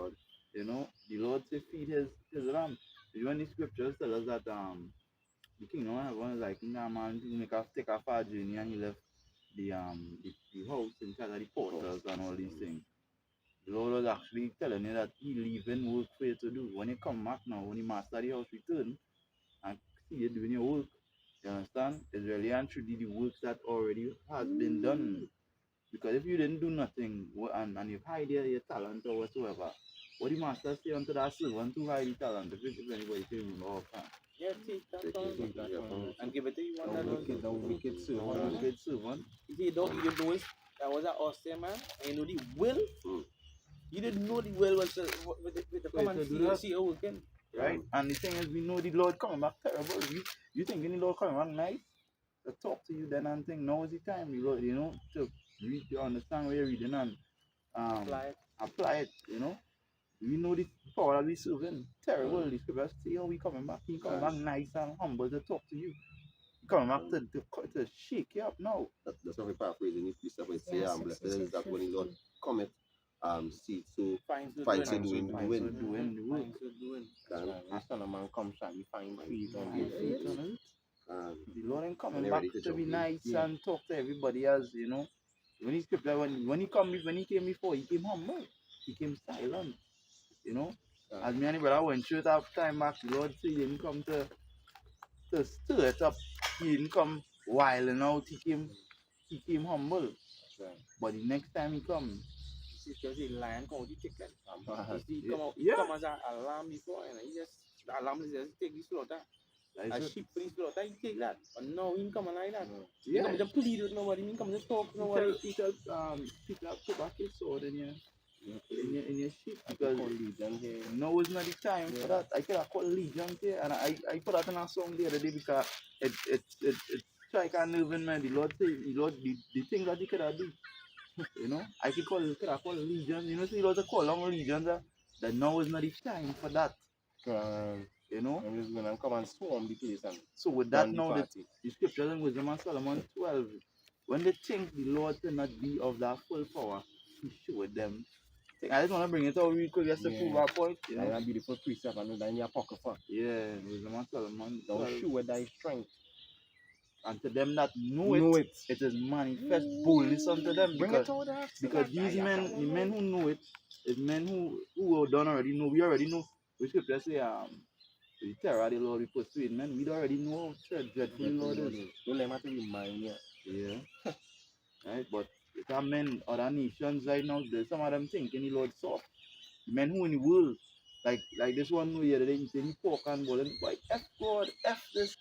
You know, the Lord say feed his lamb. When the scriptures tell us that the kingdom of heaven is like a man who take a far journey and he left the house in charge of the porters and all these things. The Lord was actually telling you that he leaving work for you to do. When you come back now, when the master of the house return and see you doing your work, you understand? It's really and truly the work that already has been done. Because if you didn't do nothing and you hide your talent or whatsoever, what the master say unto that servant to hide the talent, if anybody can remember how far. Yeah, take that phone and give it to you one that was wicked servant. You see, you know it, that was an awesome man, and you know the will. You didn't know the will was to come and see your working. Right? And the thing is, we know the Lord coming back terrible. You think the Lord coming back nice? To talk to you then and think now is the time, the Lord, you know, to read, to understand what you're reading and apply it, you know. We know the power that we serving. Terrible. The scriptures say, oh, we coming back. He coming back nice and humble to talk to you. He coming back to shake you up now. That's what we paraphrase in the precept. It say, blessed is that when the Lord cometh seed. So Finds the finds doing. you doing Finds win. you doing the work. Finds the doing. Can When son of man comes shall we find feet on Find the feet on it. and The Lord ain't coming they're back ready to to be jump in. nice Yeah. and talk to everybody else, you know. When he scripture when he came before, he came humble. He came silent, you know. As me and the brother went through it half time back, the Lord said he didn't come to stir it up. He didn't come wilding out. He came humble. Right. But the next time he come, This is just a lion come out the ticket. Uh-huh. You see, he Yeah. come out, he Yeah. come as an alarm before, and he just the alarm is just take the slaughter. that A is it. sheep for the slaughter, he take that. But no, he ain't coming like that. He Yeah. come to plead with nobody. He come to talk to nobody. He tell people have put back his sword in your sheep because Legion here. now is not the time for that. I could have called Legion here and I put that in a song the other day because it strike a nerve in me. The Lord say the thing that he could have do. You know, could have called Legion, you know, so he was a call on Legion that now is not the time for that. You know? I'm just gonna come and swarm the place and So with that run the now party. the scriptures in Wisdom of Solomon 12, when they think the Lord cannot be of that full power, he showed them. I just want to bring it out real quick just to Yeah. prove our point, you That's know. a beautiful precept and that in your pocket for. Yeah, Wisdom of Solomon Don't 12. show with thy strength. And to them that know Know it, it is manifest boldness unto them. Bring Because, it out there. because these men, the men who know it, is men who are done already know. We already know. The scripture say, the terror of the Lord we pursue men. We already know how dreadful the Lord is. Don't let me have to remind you. Yeah. Right? But it are men, other nations right now, there's some of them thinking the Lord soft. The men who in the world, like this one here, they eating pork and bowl. And why F God, F this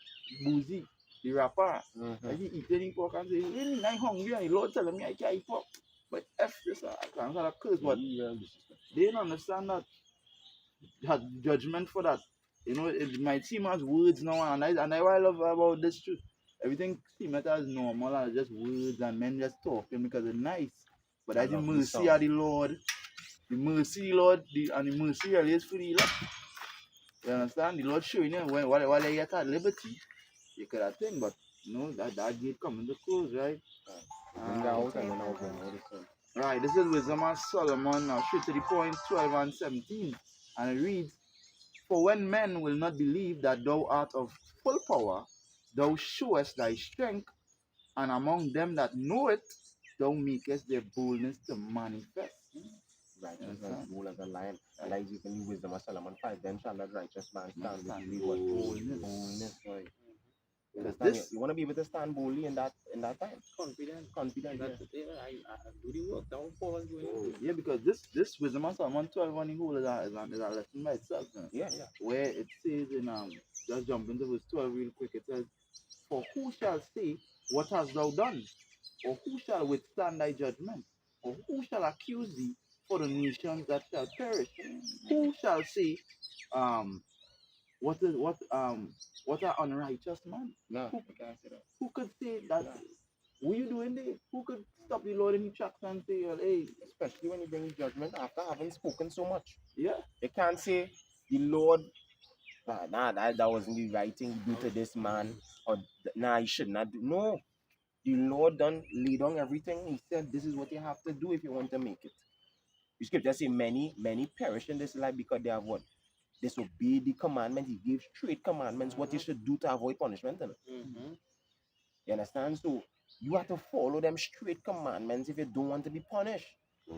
boozy, the rapper. Like he eating pork and say, really, I'm hungry and the Lord telling me I can't eat pork. But F this, I can't have a curse. But they don't understand that had judgment for that. You know, it might seem as words now, and I what I love about this truth. Everything seems as normal and just words and men just talking because it's nice. But I that's the love the mercy song. of the Lord. The mercy, Lord, and the mercy really is for the elect. You understand? The Lord showing you while they get at liberty, you could have thing, but you know that gate coming to close, right? Bring that out and then I'll bring out the song. Right, this is Wisdom of Solomon, now straight to the point, 12 and 17. And it reads, for when men will not believe that thou art of full power, thou showest thy strength, and among them that know it, thou makest their boldness to manifest. Righteous Yes, as bold as a lion. And that is even the wisdom of Solomon 5. Then shall that righteous man stand with Stand the what? boldness. Boldness, right? You Because understand? this, You want to be able to stand boldly in that time. Confident. Confident. That I do the work. That what Paul was doing. yeah, because this Wisdom of Solomon 12 on the whole is a lesson by itself. Yeah. Where it says in just jump into verse 12 real quick, it says, for who shall say, what hast thou done? Or who shall withstand thy judgment? Or who shall accuse thee for the nations that shall perish? Who shall say, what are unrighteous man? No, I can't say that. Who could say that? What you doing there? Who could stop the Lord in the tracks and say, well, hey, Especially when you bring judgment after having spoken so much. yeah, You can't say the Lord, that wasn't the right thing to do to this man, or you should not do. No, the Lord done laid down everything. He said, this is what you have to do if you want to make it. The scripture say many perish in this life because they have what? Disobeyed the commandment. He gave straight commandments what you should do to avoid punishment. You understand? So you have to follow them straight commandments if you don't want to be punished.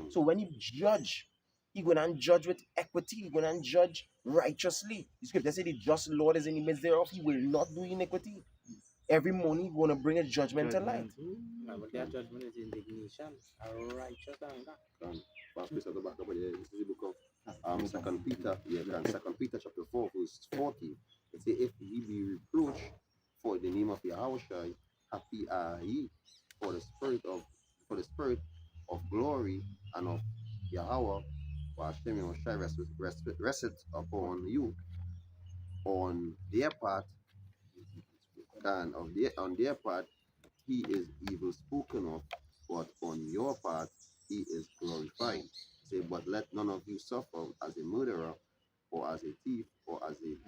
So when you judge, you're going to judge with equity. You're going to judge righteously. The scripture says the just Lord is in the midst thereof. He will not do iniquity. Every morning he's going to bring a judgment to light. But their judgment is indignation, a righteous anger. Fast pace at the back up here. This is the book of Second Peter. Second Peter chapter 4, verse 40. It says, if ye be reproached for the name of Yahushua, happy are ye, for the spirit of glory and of Yahweh, for Hashem Yahushua resteth upon you. On their part, and on their part, he is evil spoken of, but on your part, he is glorified. Say, but let none of you suffer as a murderer, or as a thief, or as a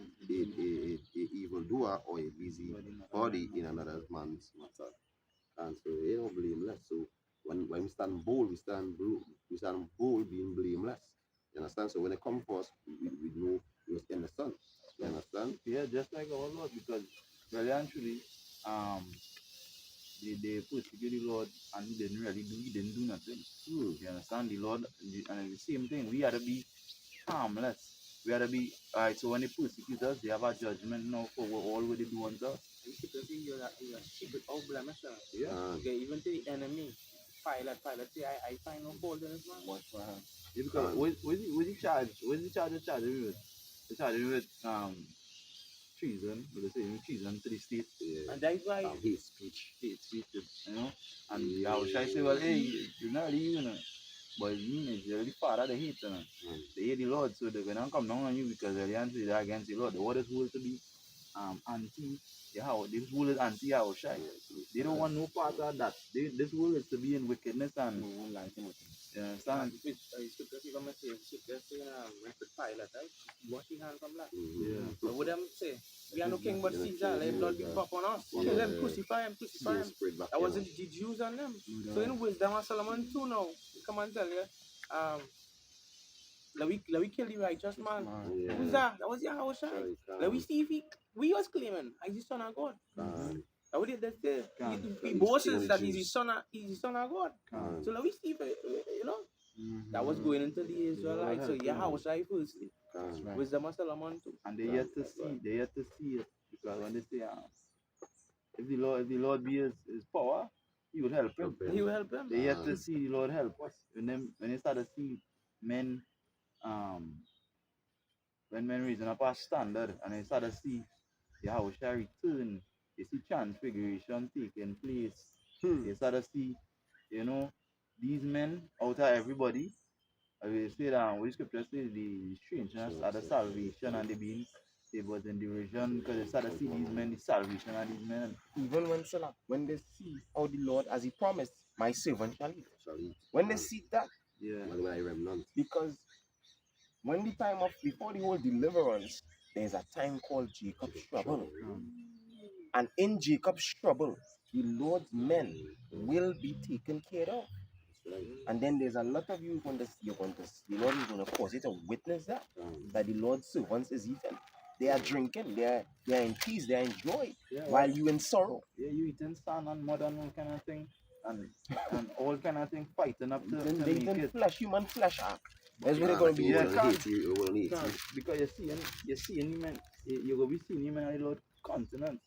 evildoer, or a busy body in another man's matter. And so they don't blameless. So when we stand bold, we stand bold being blameless. You understand? So when it comes for us, we know it was in the sun. You understand? Yeah, just like our Lord, because really and truly, they persecute the Lord and he didn't do nothing. You understand? The Lord, and the same thing, we had to be harmless. We had to be, alright, so when they persecute us, they have a judgment now for all what they do unto us. You secretly, you're a secret out blemish. Yeah. Okay, even to the enemy. Pilot, say, I find no fault in this man. What for him? Yeah, because what's the charge? What's the charge? They charge him with treason. What they say? Treason to the state. Yeah. And that's why Hate speech. Hate speech, you know. And I was trying to say, well, hey, you're not really, you know. But it means you're the father they hate, you know. They hate the Lord, so they're gonna come down on you because they're against the Lord. The word is ruled to be anti Yahweh. This rule is anti Yahweh. They don't want no part of that. This rule is to be in wickedness and you understand? scripture even say scripture say when the pilot, right? Wash his hand from that. Yeah. So what them say? We are no king but Caesar, let blood be pop on us. Kill them, crucify him. That wasn't the Jews on them. So in wisdom of Solomon too now, come and tell you, let we kill the righteous man. Yeah. Who's that? That was Yahweh Shai. Let we see if we was claiming as the son of God. That we did that say. He boasts that he's the son of God. So let we see if you know. That was going into the Israelites. So Yahweh Shai firstly. Right. Wisdom of Solomon too. And they yet to see it because when they say if the Lord be his power, he will help him. He will help them. They yet to see the Lord help us. When they start to see men when men raising up a standard and they start to see Yahweh shall return, they see transfiguration taking place. They start to see, you know, these men out of everybody. We say that what the scripture says the strangeness are the salvation and they was in derision because they start to see these men, the salvation of these men. Even when they see how the Lord, as he promised, my servant shall eat. When they see that, Yeah. My remnant. because when the time of before the whole deliverance, there's a time called Jacob's trouble. And in Jacob's trouble, the Lord's men will be taken care of. And then there's a lot of you the Lord is going to cause you to witness that the Lord's servants is eating. They are drinking, they are in peace, they are in joy, while you in sorrow. Yeah, you eating sand and mud and all kind of thing, and all kind of thing fighting up to They make eating it. flesh, human flesh act. That's what they're going to be. Because you see any man, you're going to be seeing him in a lot of continents.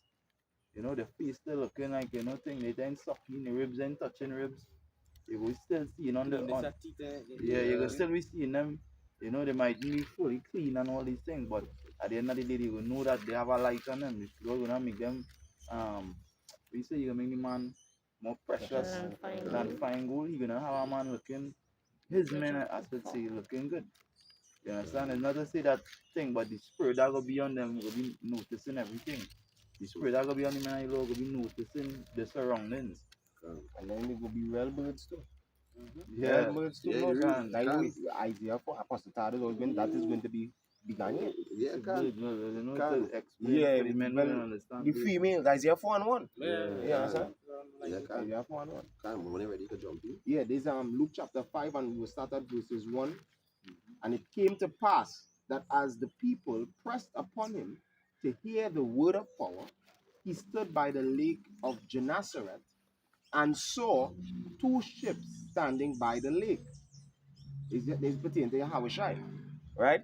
You know, the face still looking like, you know, thing, they then sucking the ribs and touching ribs. You will still see on the, you will still be seeing them, you know, they might be fully clean and all these things, but at the end of the day, they will know that they have a light on them. You're going to make them, we say you're going to make the man more precious than fine gold. You're going to have a man looking, his men, I should say, looking good. You understand? It's not to say that thing, but the spirit that will be on them will be noticing everything. The spirit that will be on the man will be noticing the surroundings. And then they will be real birds too. Yeah. Real birds too. Yeah, Like Isaiah for Apostle Tad is always that is going to be begun yet. Yeah, Yeah, the men will understand. The females, Isaiah 4:1. Yeah. Understand? Yeah, Isaiah 4:1. when you're ready to jump in. Yeah, there's Luke chapter 5 and we'll start at verses 1. And it came to pass that as the people pressed upon him to hear the word of power, he stood by the lake of Gennesaret and saw two ships standing by the lake. This pertains to Yahweh Shai, right?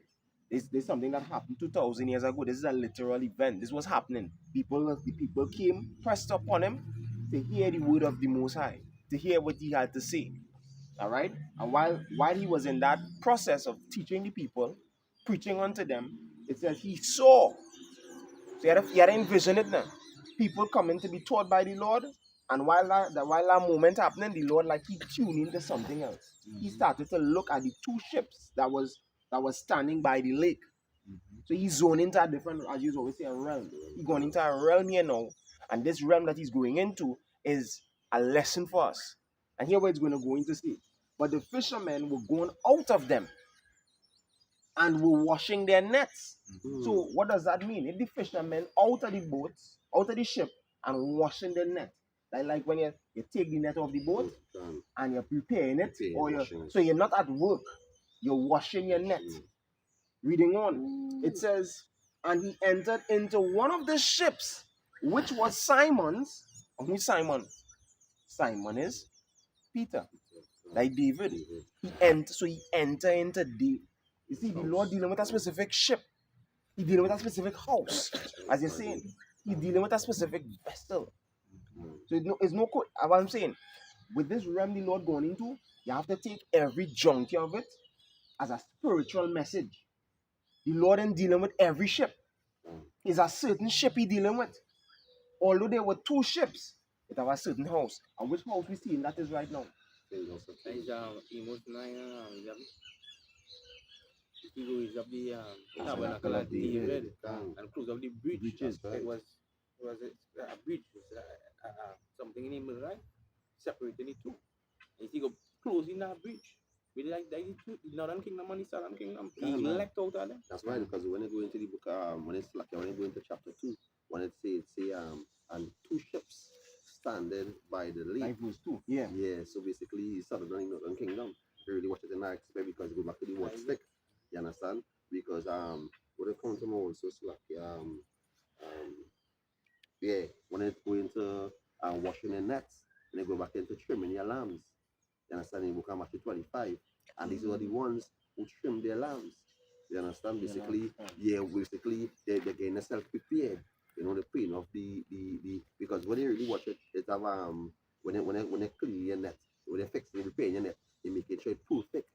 There's something that happened 2,000 years ago. This is a literal event. This was happening. The people came, pressed upon him to hear the word of the Most High, to hear what he had to say. All right? And while he was in that process of teaching the people, preaching unto them, it says he saw. So he had to envision it now. People coming to be taught by the Lord, and while that moment happening, the Lord like he tuned into something else. He started to look at the two ships that was standing by the lake. So he's zoned into a different, as you always say, a realm. He's going into a realm here now, and this realm that he's going into is a lesson for us. And here where it's going to go into state. But the fishermen were going out of them and were washing their nets. So what does that mean? If the fishermen out of the boats, out of the ship, and washing the net, like when you take the net off the boat and you're preparing it, Preparing, or washing it. so you're not at work, you're washing your net. Reading on, it says, and he entered into one of the ships, which was Simon's. And who's Simon? Simon is Peter, like David. He entered into the. You see, the Lord dealing with a specific ship. He dealing with a specific house, as you're saying. He dealing with a specific vessel. So it's no code. What I'm saying, with this realm the Lord going into, you have to take every junkie of it as a spiritual message. The Lord ain't dealing with every ship. It's a certain ship he dealing with. Although there were two ships, it have a certain house. And which house we see that is right now? Is Amos 9 is up. Is up the tabernacle of David and close of the bridge. Bridges. It was a bridge, something in the middle, right? Separating the two. And he go closing that bridge. We like that the Northern Kingdom and the Southern Kingdom. He left out of them. That's right, because when you go into the book, when you go into chapter 2, when it say and two ships standing by the lake. Like verse 2. Yeah. Yeah, so basically he started running Northern Kingdom. If you really watch it in that aspect, because you go back to the word stick. You understand? Because when it comes to more also when it go into washing the nets, and they go back into trimming your lambs. You understand? In book of Matthew 25. And these are the ones who trim their lambs. You understand? Basically, they're getting themselves prepared. You know, the pain of the because when you really watch it, it have when they clean your net, when they fix the repair your net, they make it sure it's perfect,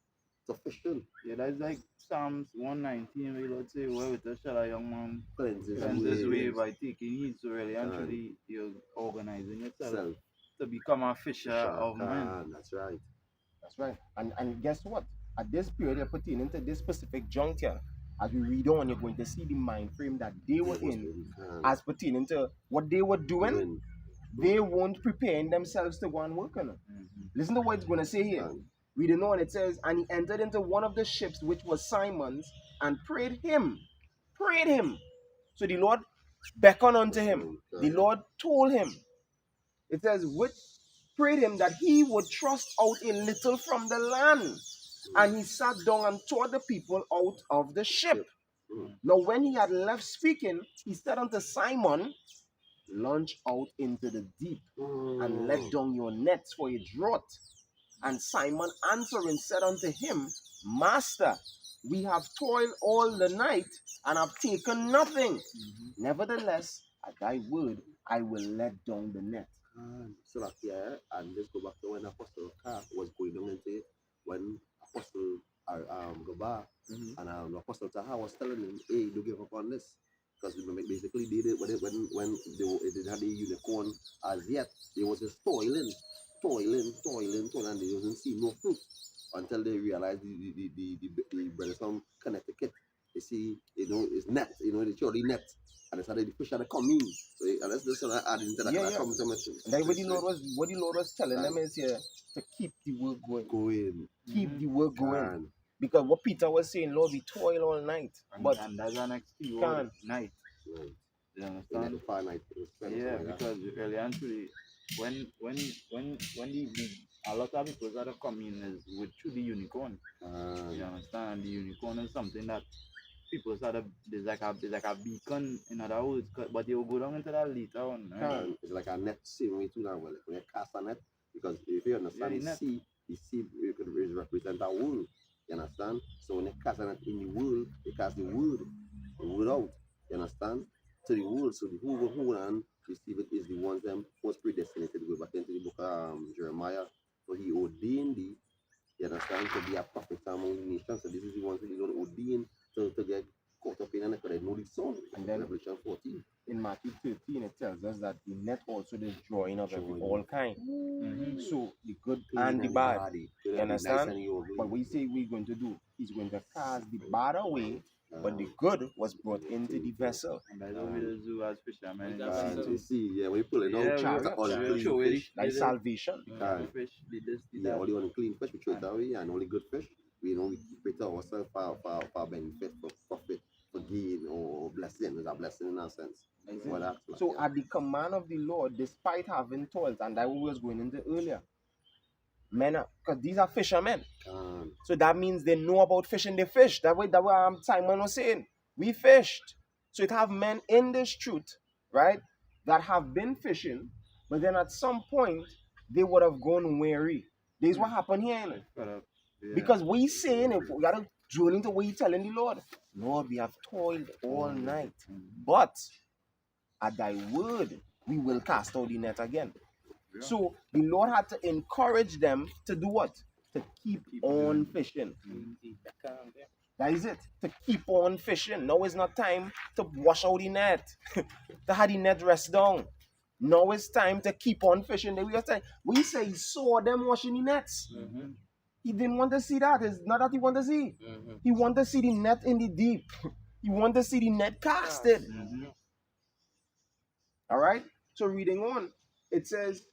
sufficient. Yeah, that's like Psalms 119, where Lord say, well, with the shall a young man Cleanses cleanse his way ways. by taking heed. So really and truly you're organizing yourself Self. to become a fisher of men. That's right. That's right. And guess what? At this period, you're pertaining to this specific juncture. As we read on, you're going to see the mind frame that they were in as pertaining to what they were doing. They weren't preparing themselves to go and work on it. Listen to what it's going to say here. Reading on, it says, and he entered into one of the ships, which was Simon's, and prayed him. Prayed him. So the Lord beckoned unto him. The Lord told him. It says, which prayed him that he would thrust out a little from the land. And he sat down and taught the people out of the ship. Now when he had left speaking, he said unto Simon, launch out into the deep and let down your nets for a draught. And Simon answering said unto him, Master, we have toiled all the night and have taken nothing. Nevertheless, at thy word, I will let down the net. So like and let's go back to when Apostle Car was going on into it, when Apostle Gaba and Apostle Taha was telling him, hey, don't give up on this. Because basically they did when they didn't have the unicorn as yet, they was just toiling, and they wasn't seeing no fruit until they realized the brothers from Connecticut. They see, it's net, they show the net. And they started the fish had to come in. So let's just add into that. Come to like what the Lord was telling them is here to keep the work going. Keep the work going. Because what Peter was saying, Lord, we toil all night. And that's an excuse night. Right. You understand? Far night. Yeah, because really and truly, when a lot of people that are coming is with through the unicorn. You understand? The unicorn is something that people started, there's like a beacon, in other words, but they will go down into that later on. Right? It's like a net same way too now. Well, when you cast a net, because if you understand the sea could represent a world. You understand? So when you cast a net in the world, you cast the word out. You understand? To the world. So the who and receive it is the ones them was predestinated to go back into the book of Jeremiah. So he ordained thee, you understand, to be a prophet among the nations. So this is the ones that the Lord ordained to get caught up in, and they know the song. And then Revelation 14. In Matthew 13, it tells us that the net also is drawing of all kind. So the good and the bad. You understand? But we say we're going to do, he's going to cast the bad away, but the good was brought into the vessel. And that's what we do as fishermen. You see, when you pull it out, fish, like salvation. Only on clean fish, we throw it away, and only good fish, we keep it ourselves for benefit, for profit, for gain, or blessing. It's a blessing in a sense. So at the command of the Lord, despite having toiled, and that we was going into earlier, Men, because these are fishermen. Can. So that means they know about fishing. They fish. That way Simon was saying. We fished. So it have men in this truth, right, that have been fishing, but then at some point they would have gone weary. This is what happened here, innit? Yeah. Because we saying, if we gotta drill into what you telling the Lord, Lord, we have toiled all night, but at thy word we will cast out the net again. Yeah. So the Lord had to encourage them to do what? To keep on fishing. That is it. To keep on fishing. Now is not time to wash out the net. To have the net rest down. Now it's time to keep on fishing. We say he saw them washing the nets. He didn't want to see that. It's not that he wanted to see. He wanted to see the net in the deep. He wanted to see the net casted. All right. So reading on, it says,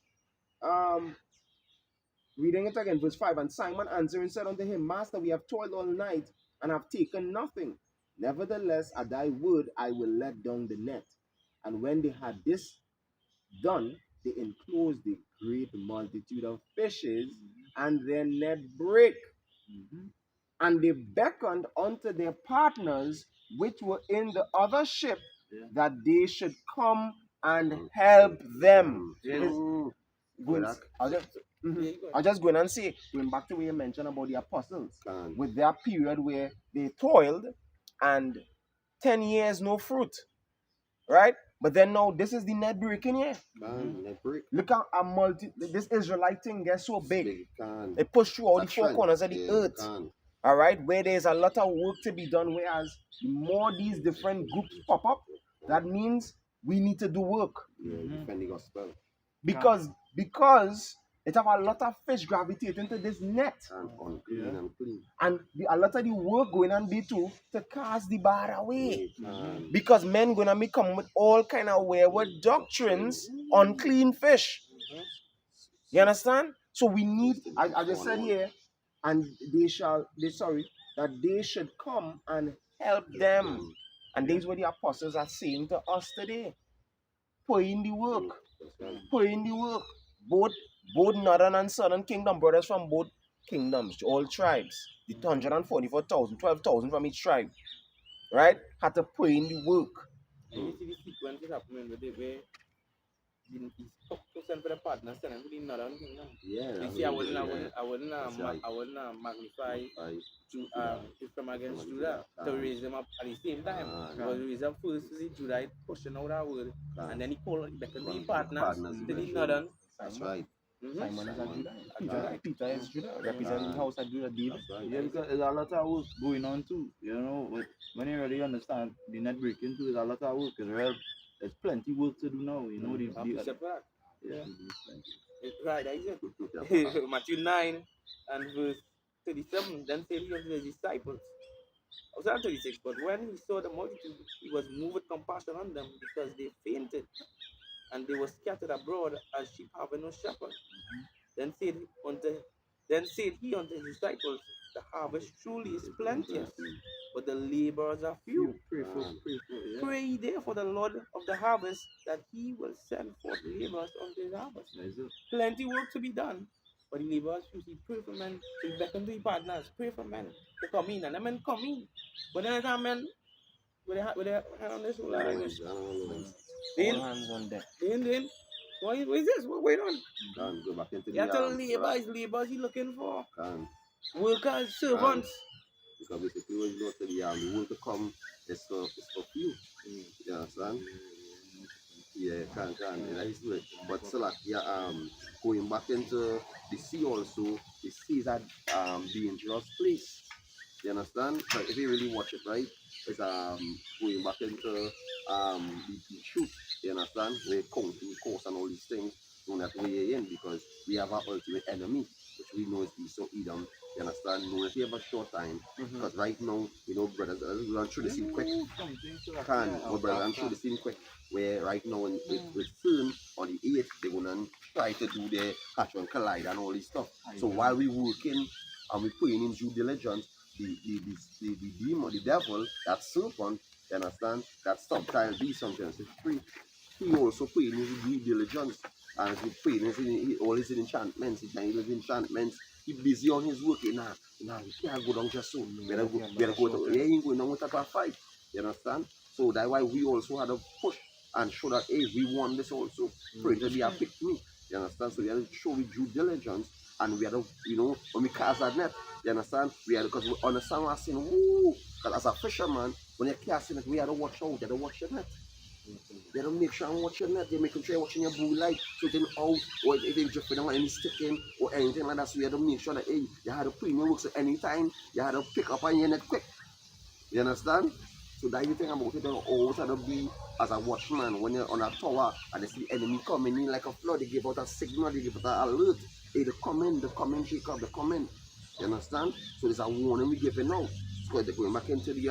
reading it again, verse 5. And Simon answering said unto him, Master, we have toiled all night and have taken nothing. Nevertheless, at thy word I will let down the net. And when they had this done, they enclosed a great multitude of fishes, and their net brake. And they beckoned unto their partners which were in the other ship, that they should come and help them. I'll just go in and say, going back to where you mentioned about the apostles, with their period where they toiled and 10 years no fruit, right? But then now this is the net breaking here. Net break. Look how this Israelite thing gets so big. Can. It pushed through all the That's four right. corners of the Yeah, earth. can. All right, where there's a lot of work to be done. Whereas the more these different groups pop up, that means we need to do work. Yeah, defend the gospel. Because it have a lot of fish gravitating to this net. And unclean and clean. And a lot of the work going on be too to cast the bar away. Can. Because men gonna be coming with all kind of wayward doctrines on clean fish. You understand? So we need, I just said here, and that they should come and help them. And these were the apostles are saying to us today. Put in the work. Put in the work. Both northern and southern kingdom, brothers from both kingdoms, all tribes. The 144,000, 12,000 from each tribe. Right? Had to put in the work. And you see the sequences happening with it where he spoke to send for the partner, send him to the northern kingdom. Yeah. You see, I wouldn't magnify Ephraim against Judah to raise them up at the same time. Because raise up first to the Judahite pushing out our word, and then he called back to the partners to the northern. That's right. Simon is a Judah. Peter is Judah. Representing the house of Judah, David. That's right. Yeah, because there's a lot of work going on too. You know, but when you really understand the net breaking too, there's a lot of work. There's plenty work to do now. You know, yeah. Right, that is it. Matthew 9 and verse 37. Then said he unto his disciples. I was at 36, but when he saw the multitude, he was moved with compassion on them because they fainted, and they were scattered abroad as sheep having no shepherd. Then said he unto his disciples, the harvest truly is plenteous, but the laborers are few. Pray ye therefore the Lord of the harvest that he will send forth laborers unto his harvest. Plenty work to be done, but the laborers few. He pray for men, so he beckon to the partners, pray for men to come in, and the men come in. But then the men, with their hand on this whole language, All hands on deck. then, what is this? What going on? Can go back into You have to the laborers he looking for. Can. Workers, servants. Because basically when you go to the work to come is for few. You understand? Yeah, can. That is good. But so like going back into the sea also, the sea is a dangerous place. You understand? So if you really watch it right, it's going back into the truth. You understand? We're counting course and all these things. Don't have to weigh in because we have our ultimate enemy, which we know is Esau Edom. You understand? No, if you have a short time, because right now, you know, brothers, we run through the scene quick. Brothers, I'm through the scene quick. Where right now, with film on the 8th, they're gonna try to do their catch and collide and all this stuff. So while we working and we putting in due diligence, the demon, the devil, that serpent, you understand, that subtile beast sometimes is free. he also praying his due diligence. And he praying all his enchantments, he can his enchantments. He busy on his work. Nah, he can't go down just so. Better go to, he ain't going down with a fight. You understand? So that's why we also had to push and show that, hey, we want this also. Pray to be a pick me. You understand? So we had to show with due diligence. And we had to, when we cast that net, you understand? We had to, because we understand what I'm saying, woo! Because as a fisherman, when you're casting it, we had to watch out, you had to watch your net. You have to make sure and watch your net, you're making sure you're watching your blue light, so it ain't out, or if it's drifting or any sticking, or anything like that. So you have to make sure that, hey, you had to put in your work, so anytime, you had to pick up on your net quick. You understand? So that you think about it, you always have to be as a watchman when you're on a tower and they see the enemy coming in like a flood, they give out a signal, they give out an alert. Hey, the comment, shake up the comment. You understand? So there's a warning we giving out. So they're going back into the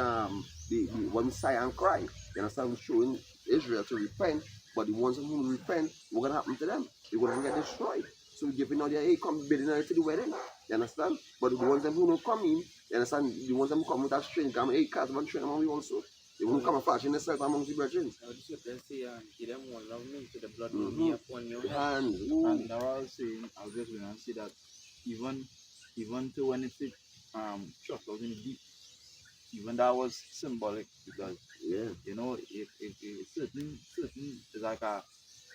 when we sigh and cry. You understand? We're showing Israel to repent, but the ones who repent, what's gonna happen to them? They're gonna get destroyed. So we're giving out there, hey, come bidding out to the wedding. You understand? But the ones who don't come in, you understand? The ones who come with that strange, come, hey, cast one train among we also. They won't come and fashion themselves among the brethren. I would just say, give them one love me to the blood will be upon your head. And now I was saying, I was just going to say that even to when it's trust was in deep, even that was symbolic because if certain it's like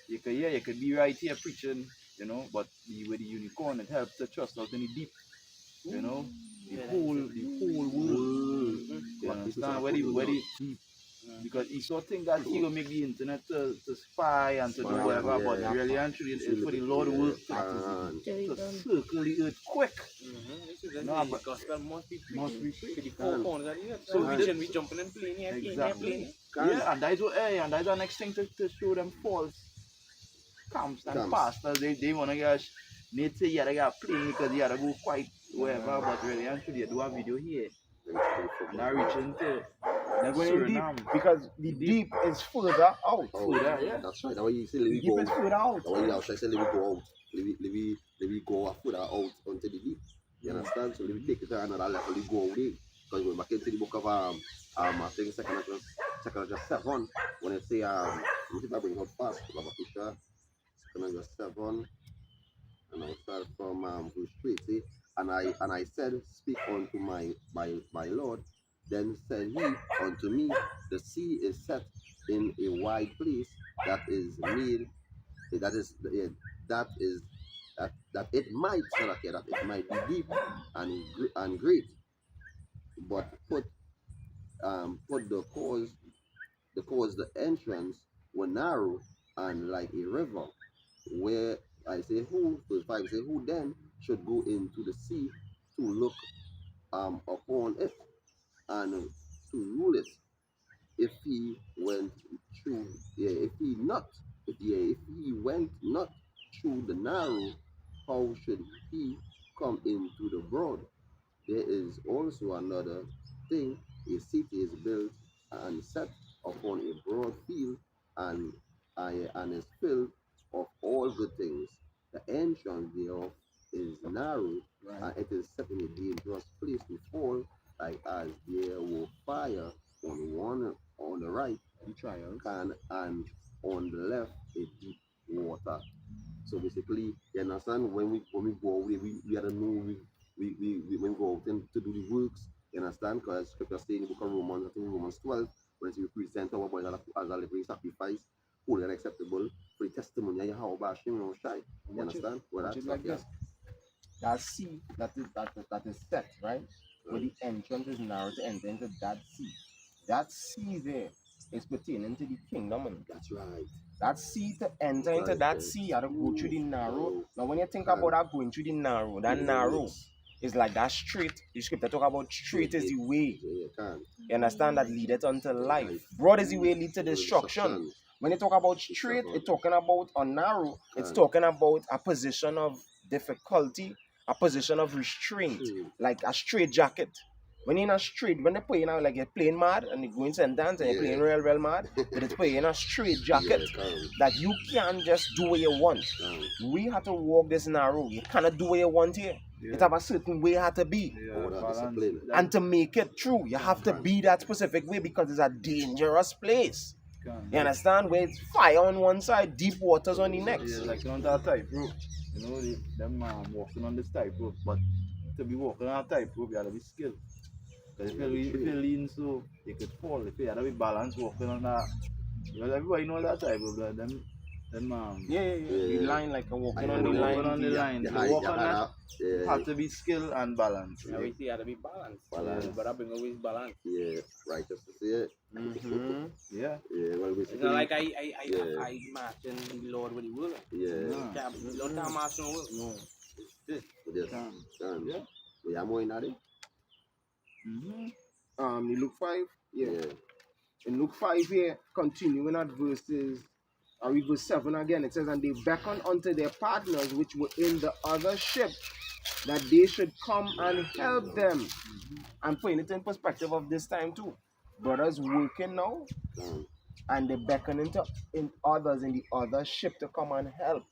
you could be right here preaching, but with the unicorn it helps the trust out in the deep, the whole world. You understand where the deep. Because he saw things that he will make the internet to spy and to do whatever, but really and truly it's for the Lord work to circle the earth quick. No, but gospel must be preached to the four corners of the earth. So we shouldn't be jumping and playing here, exactly. Yeah, and that's the next thing to show them false camps and pastors. They want to get need to they got playing because they gotta go quite wherever, but really and truly they do a video here. And I reaching to they're going deep because the deep is further out. Yeah. That's right. That's why you say let me go. Deep is further out. That's why you say let me go out. Let me go further out onto the deep. You understand? So let me take it to another level. Let me go away. Because we're back into the book of I think 2 Corinthians 7 when it say let me see if I bring it out fast. 2 Corinthians 7 and I'll start from verse 3. See, and I said, speak unto my Lord. Then said he unto me, the sea is set in a wide place that is made, that it might be deep and great, but put the entrance were narrow and like a river, where I say verse 5 say who then should go into the sea to look upon it and to rule it, if he went through, if he went not through the narrow, how should he come into the broad? There is also another thing, a city is built and set upon a broad field, and is filled of all good things. The entrance thereof is narrow, and it is set in a dangerous place to fall, like as there were fire on the right, and on the left a deep water. So basically, you understand, when we go away, we had to know we when we go out to do the works, you understand, because scripture says in the book of Romans, I think Romans 12, when we present our bodies as a living sacrifice, holy and acceptable for the testimony of how about Hashem, you understand? Well, that's like this. That sea that is set, right? Where the entrance is narrow to enter into that sea. That sea there is pertaining to the kingdom. And that's right. That sea to enter into that sea, you have to go through the narrow. Now when you think about that going through the narrow, that narrow is like that straight. The scripture talk about straight is the way. You understand, that leadeth unto life. Broad is the way lead to destruction. When you talk about straight, it's talking about a narrow. It's talking about a position of difficulty, a position of restraint, like a straight jacket. When you're in a straight, when they put you like you're playing mad and you're going sentence and you're playing real mad, but it's put you in a straight jacket that you can't just do what you want. We have to walk this narrow. You cannot do what you want here. It have a certain way you have to be. And to make it true, you have to be that specific way because it's a dangerous place. You understand? Where it's fire on one side, deep waters on the next. Yeah, like on that tightrope. You know, them walking on this tightrope, but to be walking on a tightrope, you gotta be skilled. Because if you lean so, you could fall. If you gotta be balanced walking on that, because everybody knows that tightrope. Them Yeah. The line like a walking on the walking line. on the line. To walk on that, have to be skilled and balanced. Yeah, we see how to be balanced. Balance. But I bring always balance. Yeah, right. Just to see it. Mm-hmm. Yeah. Yeah, well, It's basically. not like Yeah. I matching the Lord with the will. Yeah. Nah. Lord can't match no will. No. It's this. Yes. Can. Yeah. We are more in that. Mm-hmm. In Luke 5, Yeah. In Luke 5 here, continuing at verse 7 again, it says, and they beckoned unto their partners which were in the other ship, that they should come and help them. And putting it in perspective of this time too. Brothers working now, and they beckoning to in others in the other ship to come and help.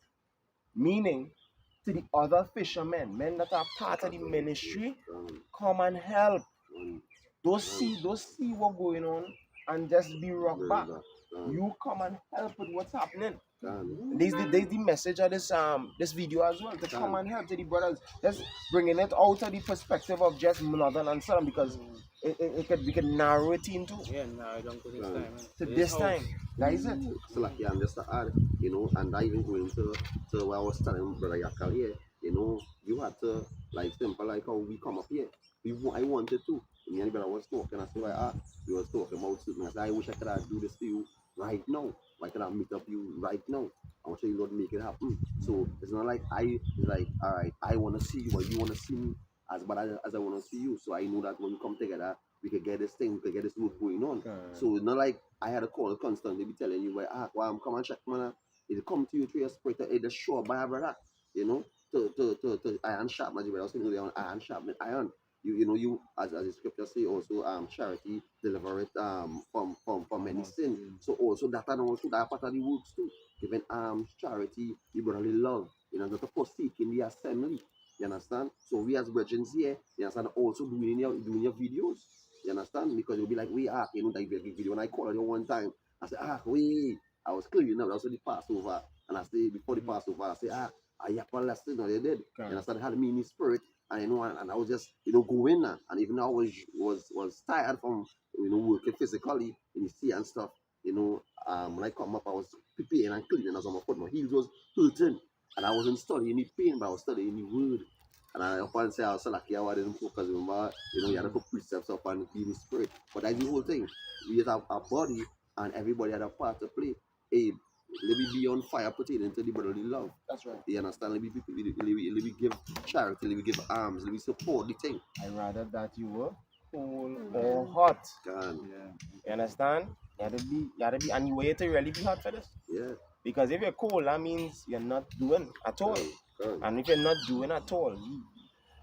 Meaning, to the other fishermen, men that are part of the ministry, come and help. Don't see what's going on and just be rock back. You come and help with what's happening. There's the message of this video as well, to come and help to the brothers. Just bringing it out of the perspective of just Northern and Southern, because we can narrow it into Yeah, now I don't go this time. to this time. That is it. So like, yeah, I'm just to add, you know, and I even going to where I was telling Brother Yakal here, you know, you had to, like, simple, like how we come up here. I wanted to. Me and Brother was talking, I said, we was talking about something. I said, I wish I could do this to you right now. Why can I meet up you right now? I want you to make it happen. So it's not like it's like, all right, I want to see you, but you want to see me as bad as I want to see you. So I know that when we come together, we could get this thing, we could get this work going on. So it's not like I had a call constantly be telling you, well, I'm come and check, man. It'll come to you through your spirit, it's sure by brother, you know, to iron sharp, as you were saying earlier on, iron sharp, iron. You know, you as the scripture say also charity deliver it from any sin. So also that and also that part of the works too. Even charity, you brotherly love, you know, not to forsake in the assembly. You understand? So we as virgins here, you understand, also doing your videos. You understand? Because you'll be like, we are, you know, that video. When I called you one time, I said, I was clearing up, that was the Passover. And I say before the Passover, I say, I have a lesson, they did. You understand? It had me in the spirit. And you know, and I was just, you know, going now. And even though I was tired from, you know, working physically in the sea and stuff, you know, when I come up, I was preparing and cleaning as I'm my heels was hurting. And I wasn't studying the pain, but I was studying the word. And I often say I was so lucky I didn't focus, remember, you know, you had to put precepts up and be in the spirit. But that's the whole thing. We have a body and everybody had a part to play. Hey, let me be on fire, put it into the brotherly love. That's right. You understand? Let me give charity, let me give arms, let me support the thing. I rather that you were cold or hot. Yeah. You understand? You had to be, and you wait to really be hot for this. Yeah. Because if you're cold, that means you're not doing at all. And if you're not doing at all,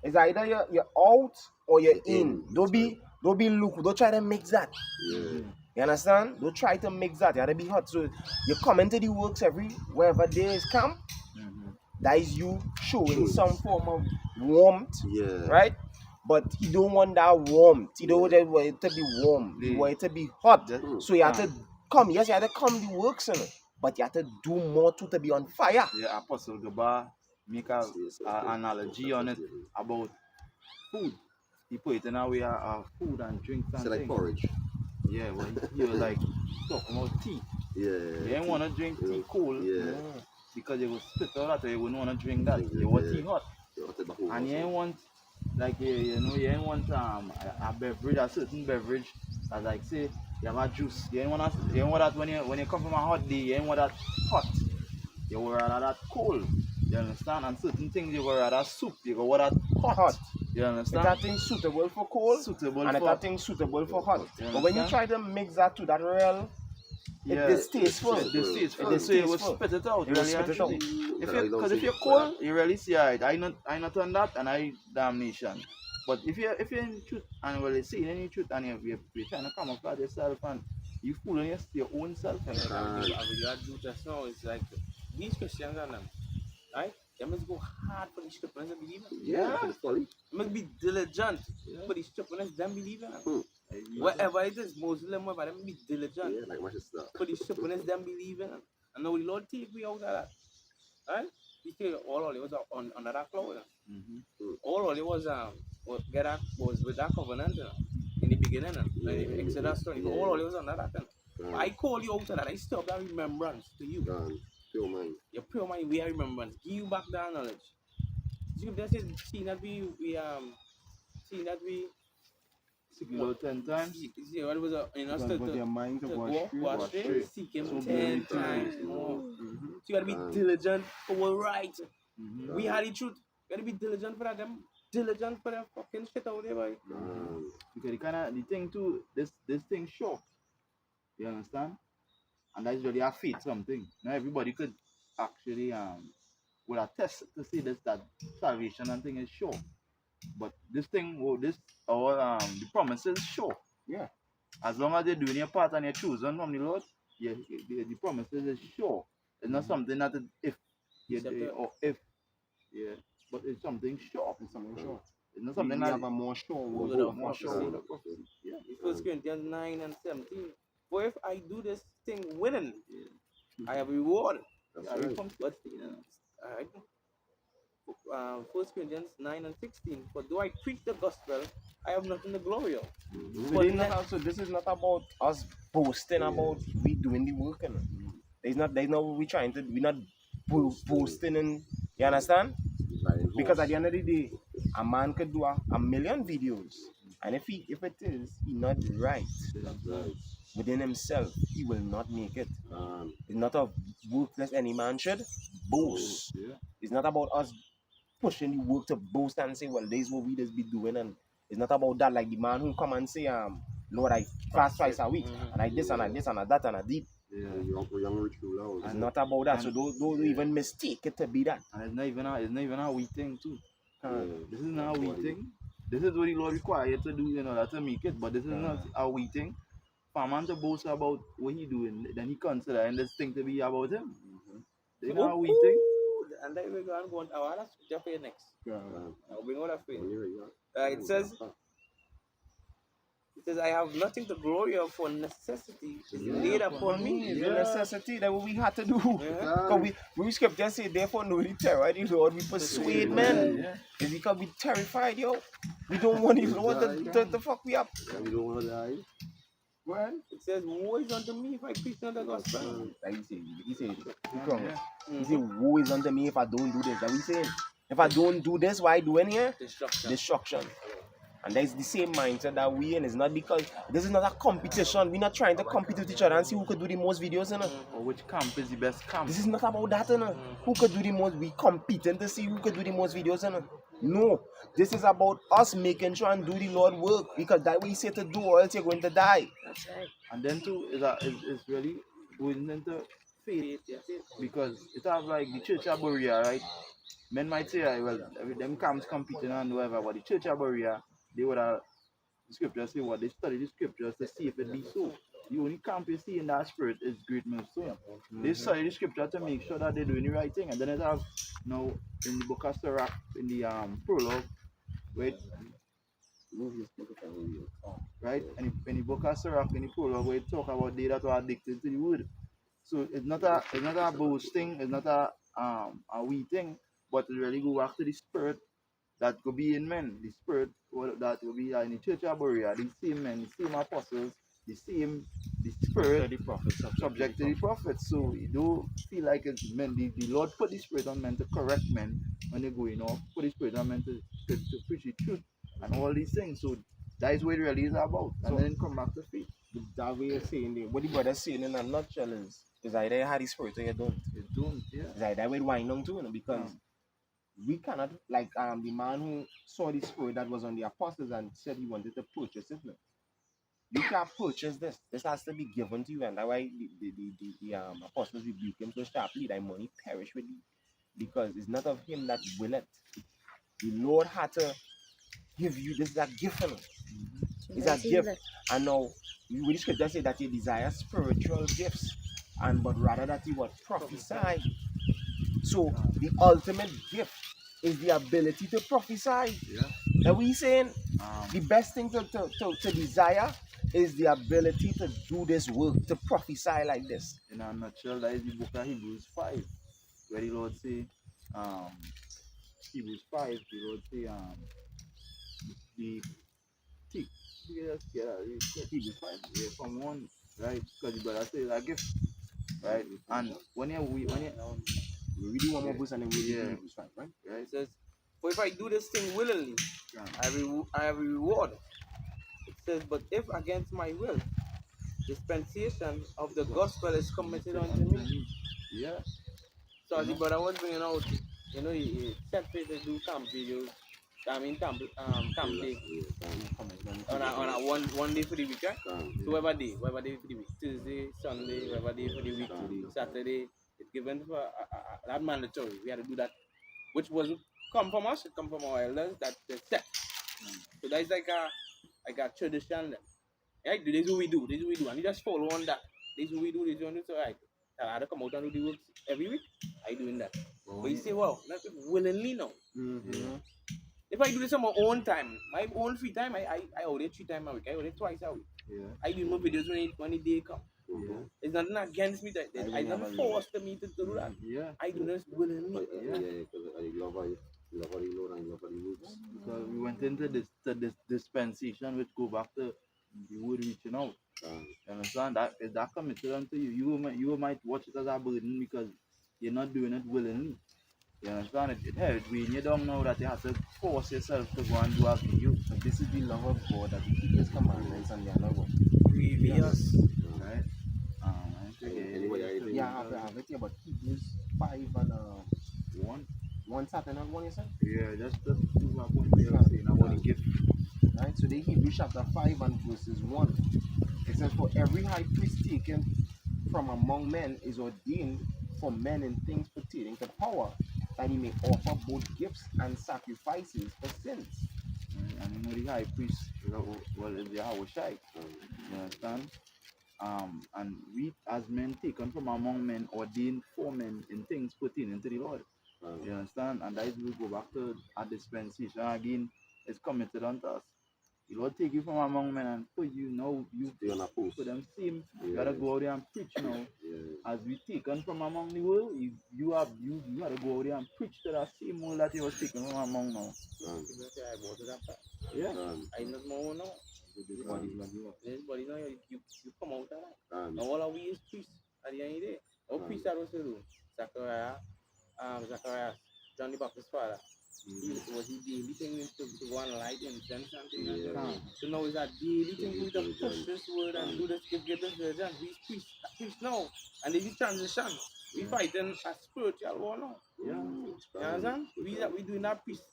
it's either you're out or you're in. Don't be look. Don't try to mix that. Yeah. You understand? Don't try to mix that. You gotta be hot. So you come into the works wherever there is camp. That is you showing some form of warmth. Yeah. Right? But he don't want that warmth. He don't want it to be warm. He want it to be hot. So you have to come. Yes, you have to come the works in it. But you have to do more to be on fire. Yeah, Apostle Gaba make an analogy on it about food. He put it in a way of food and drinks and So like things. porridge. Yeah, well, he was like talking about tea. Yeah. You ain't want to drink tea cold because you will spit out that, you wouldn't want to drink that. Yeah. You want tea hot. Yeah. And you ain't want, like, you know, you ain't want a beverage, a certain beverage, that like say, you have a juice. You ain't want that when you come from a hot day, you ain't want that hot. You would rather that cold. You understand? And certain things you would rather soup, you go want that hot. You If understand? that thing suitable for cold, Suitable and if for that thing suitable for hot. You But when you understand? try to mix that to that real, Yeah, it's distasteful. it's distasteful. So you will spit it out. You will Really, spit it out. actually. Because if you're cold, you really see it. I not on that, and I damnation. But if you're in truth and well, you see any truth, and you're trying to camouflage yourself, and you fooling your own self. What you had to do just now is like these Christians and them, right? They must go hard for the scriptures and believe in. Yeah. They must be diligent for the scriptures, them believe in. Wherever it is, Muslim, wherever them be diligent. Yeah, like my sister. For the shipness them believe in. And now the Lord take me out of that. Right? He take all it was on under that cloud. All it was was with that covenant in the beginning. In the Exodus story. All it was under that. I call you out of that. I still have that remembrance to you. Pure mind. Your pure mind, we have remembrance. Give you back that knowledge. Just seeing that we Seek the Lord 10 times. see what was in us But their mind to to go go astray. astray, seek him So 10 many times times. more. So you gotta be diligent for what right. We had the truth. You gotta be diligent for that. Them diligent for that fucking shit out there, boy. Because the thing too, this thing sure. You understand? And that's really a faith something. Not everybody could actually would attest to see this that salvation and thing is sure. But this thing, the promise is sure. Yeah. As long as you're doing your part and you're choosing from the Lord, the promises is sure. It's not something that if but it's something sure. It's something sure. It's not We something have that a more sure Hold word it of up. more prophecy. sure. Yeah. First Corinthians 9 and 17. For if I do this thing willingly, I have a reward. That's Yeah, right. you come to us, Alright. 1 Corinthians 9 and 16. For though I preach the gospel, I have nothing to glory of. So this is not about us boasting about we doing the work. You know. There's no we trying to, we're not boasting in, you understand? Because at the end of the day, a man could do a million videos, and if it is he not right That's right. within himself, he will not make it. Um, It's not a work lest any man should boast. Yeah. It's not about us pushing the work to boast and say, well, this is what we just be doing, and it's not about that. Like the man who come and say, Lord, I fast twice a week, and I this and I this and I that and I did. Yeah. young rich fool It's not about that. So don't even mistake it to be that. And it's not even a wee thing too. This is not a wee That's thing. This is what the Lord requires you to do, that's to make it. But this is not a wee thing. For a man to boast about what he doing, then he consider this thing to be about him. It's not a wee thing. And then we're going to go on our other scripture for you next. I'll bring all that for you. It says, I have nothing to glory of, for necessity is laid upon me. It's a necessity that what we had to do. Yeah. Because we scripture say, therefore know the terror, the Lord we persuade men. Yeah. It's because we terrified, yo. We don't want the Lord to fuck we up. We don't want to die. Well, It says, woe is unto me if I preach not the gospel. like he said, he said, woe is unto me if I don't do this. That we saying, if I don't do this, why do any here? Destruction. Destruction. And that's the same mindset that we in. It's not because this is not a competition. We're not trying to compete with each other and see who could do the most videos, you know. Or which camp is the best camp? This is not about that, you know. Who could do the most? We competing to see who could do the most videos, you know. No, this is about us making sure and do the Lord work, because that way He said to do, or else you're going to die. That's right. And then too, it's really going into faith, because it have like the Church of Berea, right? Men might say, well, them camps competing and whatever, but the Church of Berea, they would have, the scriptures say what, they study the scriptures to see if it be so. The only camp you see in that spirit is Great Millstone. They study the scripture to make sure that they're doing the right thing. And then it have, now, in the book of Sirach, in the prologue, right? Right? And in the book of Sirach, in the prologue, where it talk about they that are addicted to the word. So it's not a boasting, it's not a wee thing, but it really go back to the spirit that could be in men, the spirit that will be in the Church of Berea, the same men, the same apostles, the spirit subject to the prophets. So you don't feel like it's men. The Lord put the spirit on men to correct men when they're going off, put the spirit on men to preach the truth and all these things. So that is what it really is about. And then come back to faith. That way you're saying, what the brother's saying in a nutshell is either you had the spirit or you don't. You don't, yeah. It's like that way wind on too, you know, because we cannot, like the man who saw the spirit that was on the apostles and said he wanted to purchase it. You can't purchase this. This has to be given to you, and that's why the apostles rebuke him so sharply. Thy money perish with thee, because it's not of him that will it. The Lord had to give you this, that gift, you know. It's a gift, and now we the scripture say that you desire spiritual gifts, but rather that you would prophesy. So the ultimate gift is the ability to prophesy. Yeah. And we saying Um, the best thing to desire is the ability to do this work, to prophesy like this. in a nutshell, that is the book of Hebrews 5, where the Lord say, um, Hebrews 5, the Lord say, the tick. Yes, yeah, Hebrews 5, yeah, from 1, right? Because the brother says a gift, right? And when We read one more verse and then we read Yeah. Hebrews 5, right? right? It says, for if I do this thing willingly, Yeah. I have a reward. It says, but if against my will, dispensation of the gospel is committed unto me. Yeah. So as You the know? brother was bringing out, he set me to do camp videos. I mean camp day on a one day for the week, right? So whatever day for the week, Tuesday, Sunday, whatever day for the week, Saturday, it's given for that mandatory. We had to do that, which was come from us, it come from our elders that they set. So that's like a tradition. Right? This is what we do, and you just follow on that. This is what we do, this is what we do. So right, I had to come out and do the work every week. I doing that. But you say, well, not willingly now. If I do this on my own time, my own free time, I order 3 times a week. I order twice a week. Yeah. I do more videos when the day come. Yeah. It's nothing against me. I never forced me to do that. Yeah. I do this willingly. Yeah, because I love how you love how you Lord and love how you roots. Because we went into this dispensation which go back to the word reaching out. You understand? That is that committed unto you. You might watch it as a burden because you're not doing it willingly. You understand? It hurts when you don't know that you have to force yourself to go and do a video. But this is the love of God that we keep His commandments and they are not what. Previous. Right? Anyway, Yeah, I have it here, but Hebrews 5 and one Saturday and one you said? Yeah, just to prove a point we are saying about the gift. Right, so the Hebrews chapter 5 and verses 1. It says, for every high priest taken from among men is ordained for men in things pertaining to power, that he may offer both gifts and sacrifices for sins. And you know the high priest, well, is the Yahushai. You understand? And we as men taken from among men ordained for men in things pertaining to the Lord. You understand? And that is we go back to a dispensation again, it's committed unto us. The Lord take you from among men and put you now, you stay on a post. put them same. You gotta go out there and preach now. As we taken from among the world, you gotta go out there and preach to that same world that you was taken from among now. Yeah. I not more now. This body now, you come out of that. Now all of we is priests at the end of the day. Our priests are also do. Zacharias, John the Baptist's father. He was the daily thing to go and light incense and things like that. So now it's a daily thing we to push this word and do this, give this version. We priests now. And this is transition. We fighting a spiritual war now. Yeah. You understand? We doing that priest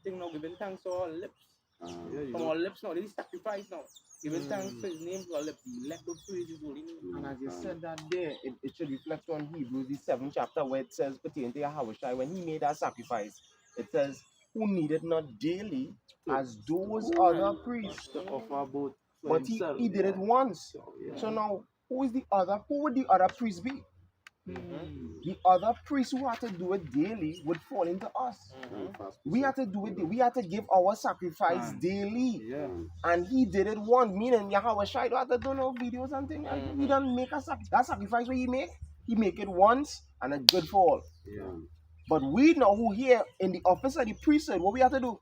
thing now, giving thanks to our lips. From our lips now, they sacrifice now. Giving thanks to His name to our lips. Let the praise His holy name. And as you said that there, it should reflect on Hebrews, the 7th chapter, where it says, pertaining to Yahushua, when He made that sacrifice, it says, who needed not daily as those other priests. To offer both for But himself. he did it once. Yeah. So now, who would the other priest be? The other priest who had to do it daily would fall into us. We had to do it. We had to give our sacrifice daily, Yeah. and he did it once. Meaning Yahweh Shai don't have to do no videos and things. He don't make that sacrifice where he make it once and it's good for all. Yeah. But we know who here in the office of the priesthood, what we have to do.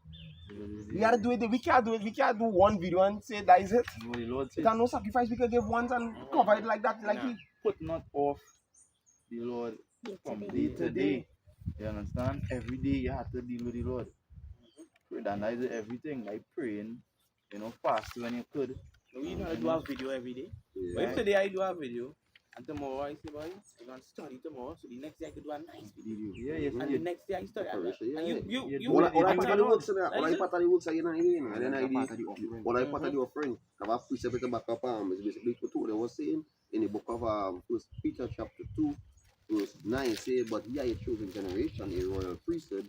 We have to do it. We can't do it. We can't do one video and say that is it. No, the Lord says, There's no sacrifice we can give once and cover it like that, like he. put not off the Lord from day to day. You understand? Every day you have to deal with the Lord. And that is everything, like praying, fast when you could. We know I do a video every day. But if today I do a video, and tomorrow I say, boy, I'm going to study tomorrow, so the next day I could do a nice video. Yeah, yes, And the next day I study. And you All I part of the know. works, all I part of the works, you know, and then all I part of the offering. Have a precept to back up. Is basically what they was saying in the book of First Peter chapter 2, verse 9. Say, but ye are a chosen generation, a royal priesthood,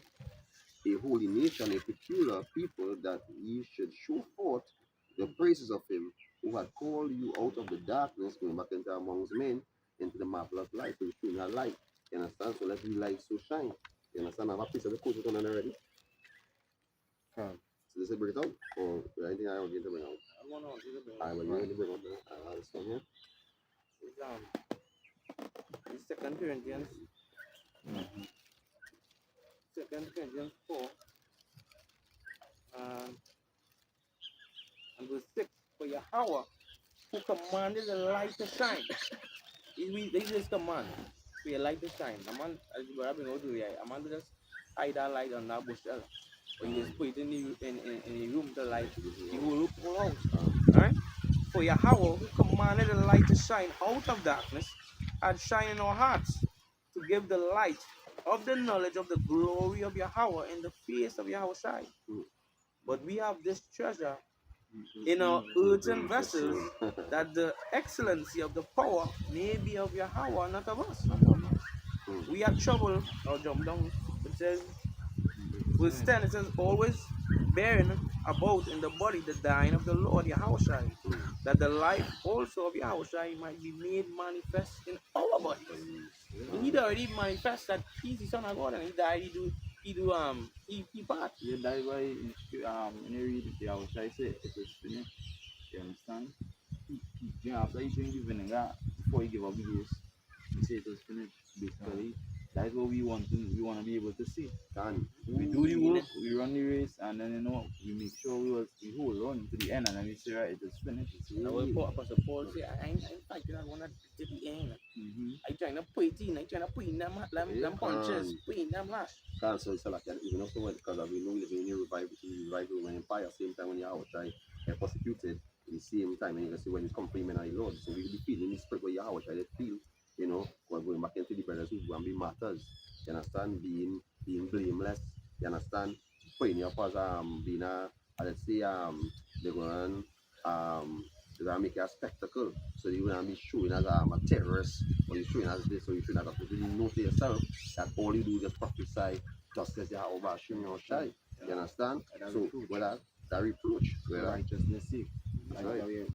a holy nation, a peculiar people, that ye should show forth the praises of Him who had called you out of the darkness, going back into amongst men, into the marvelous light, to shine your light. You understand? So let your light so shine. You understand? I have a piece of the coat on already. Huh. So this is bring it out? Or anything I want you to bring out? I want to see the bill. I will really bring out this one here. It's Second Corinthians, Mm-hmm. 2 Corinthians 4, and verse 6. For Yahweh, who commanded the light to shine. This is command. For your light to shine. A man, as you were bring out to a man to just hide that light on that bush. Or you just put it in the room to light the whole house. Alright? For Yahweh, who commanded the light to shine out of darkness, had shine in our hearts to give the light of the knowledge of the glory of Yahweh in the face of Yahweh Shai. But we have this treasure in our earthen vessels, that the excellency of the power may be of Yahweh, not of us. We are troubled, or jump down, it says, verse 10, it says, always bearing about in the body the dying of the Lord Yahushai, that the life also of Yahushai might be made manifest in our bodies. He already manifest that he's the Son of God, and he died, he part. Yeah, that's why in you read it, I was trying to say it is finished. You understand? After you drink the vinegar, before you give up the ghost, you say it is finished. Basically, that's what we want to be able to see. Done. We do the work, we run the race, and then we make sure we hold on to the end, and then we say, right, it is finished. I will put Apostle Paul say, I ain't fighting that one at the end. Mm-hmm. I trying to put it in, I trying to put in them punches, put in them lash. So it's like that, even also because we know living in the revival Roman Empire, same time when you're outside, they're persecuted, at the same time, and you can see when it's come from the Lord. So we will be feeling the spirit where you're outside, they feel, we're going back into the brothers who want to be martyrs. You understand? Being blameless, you understand? Putting up as being let's say they're going to make it a spectacle. So you're going to be showing as a terrorist, or you're showing as this, or you're showing as a you know to yourself that all you do is just prophesy, just as you have over Shimon or Shai. You understand? So, that reproach, righteousness sake. That's right.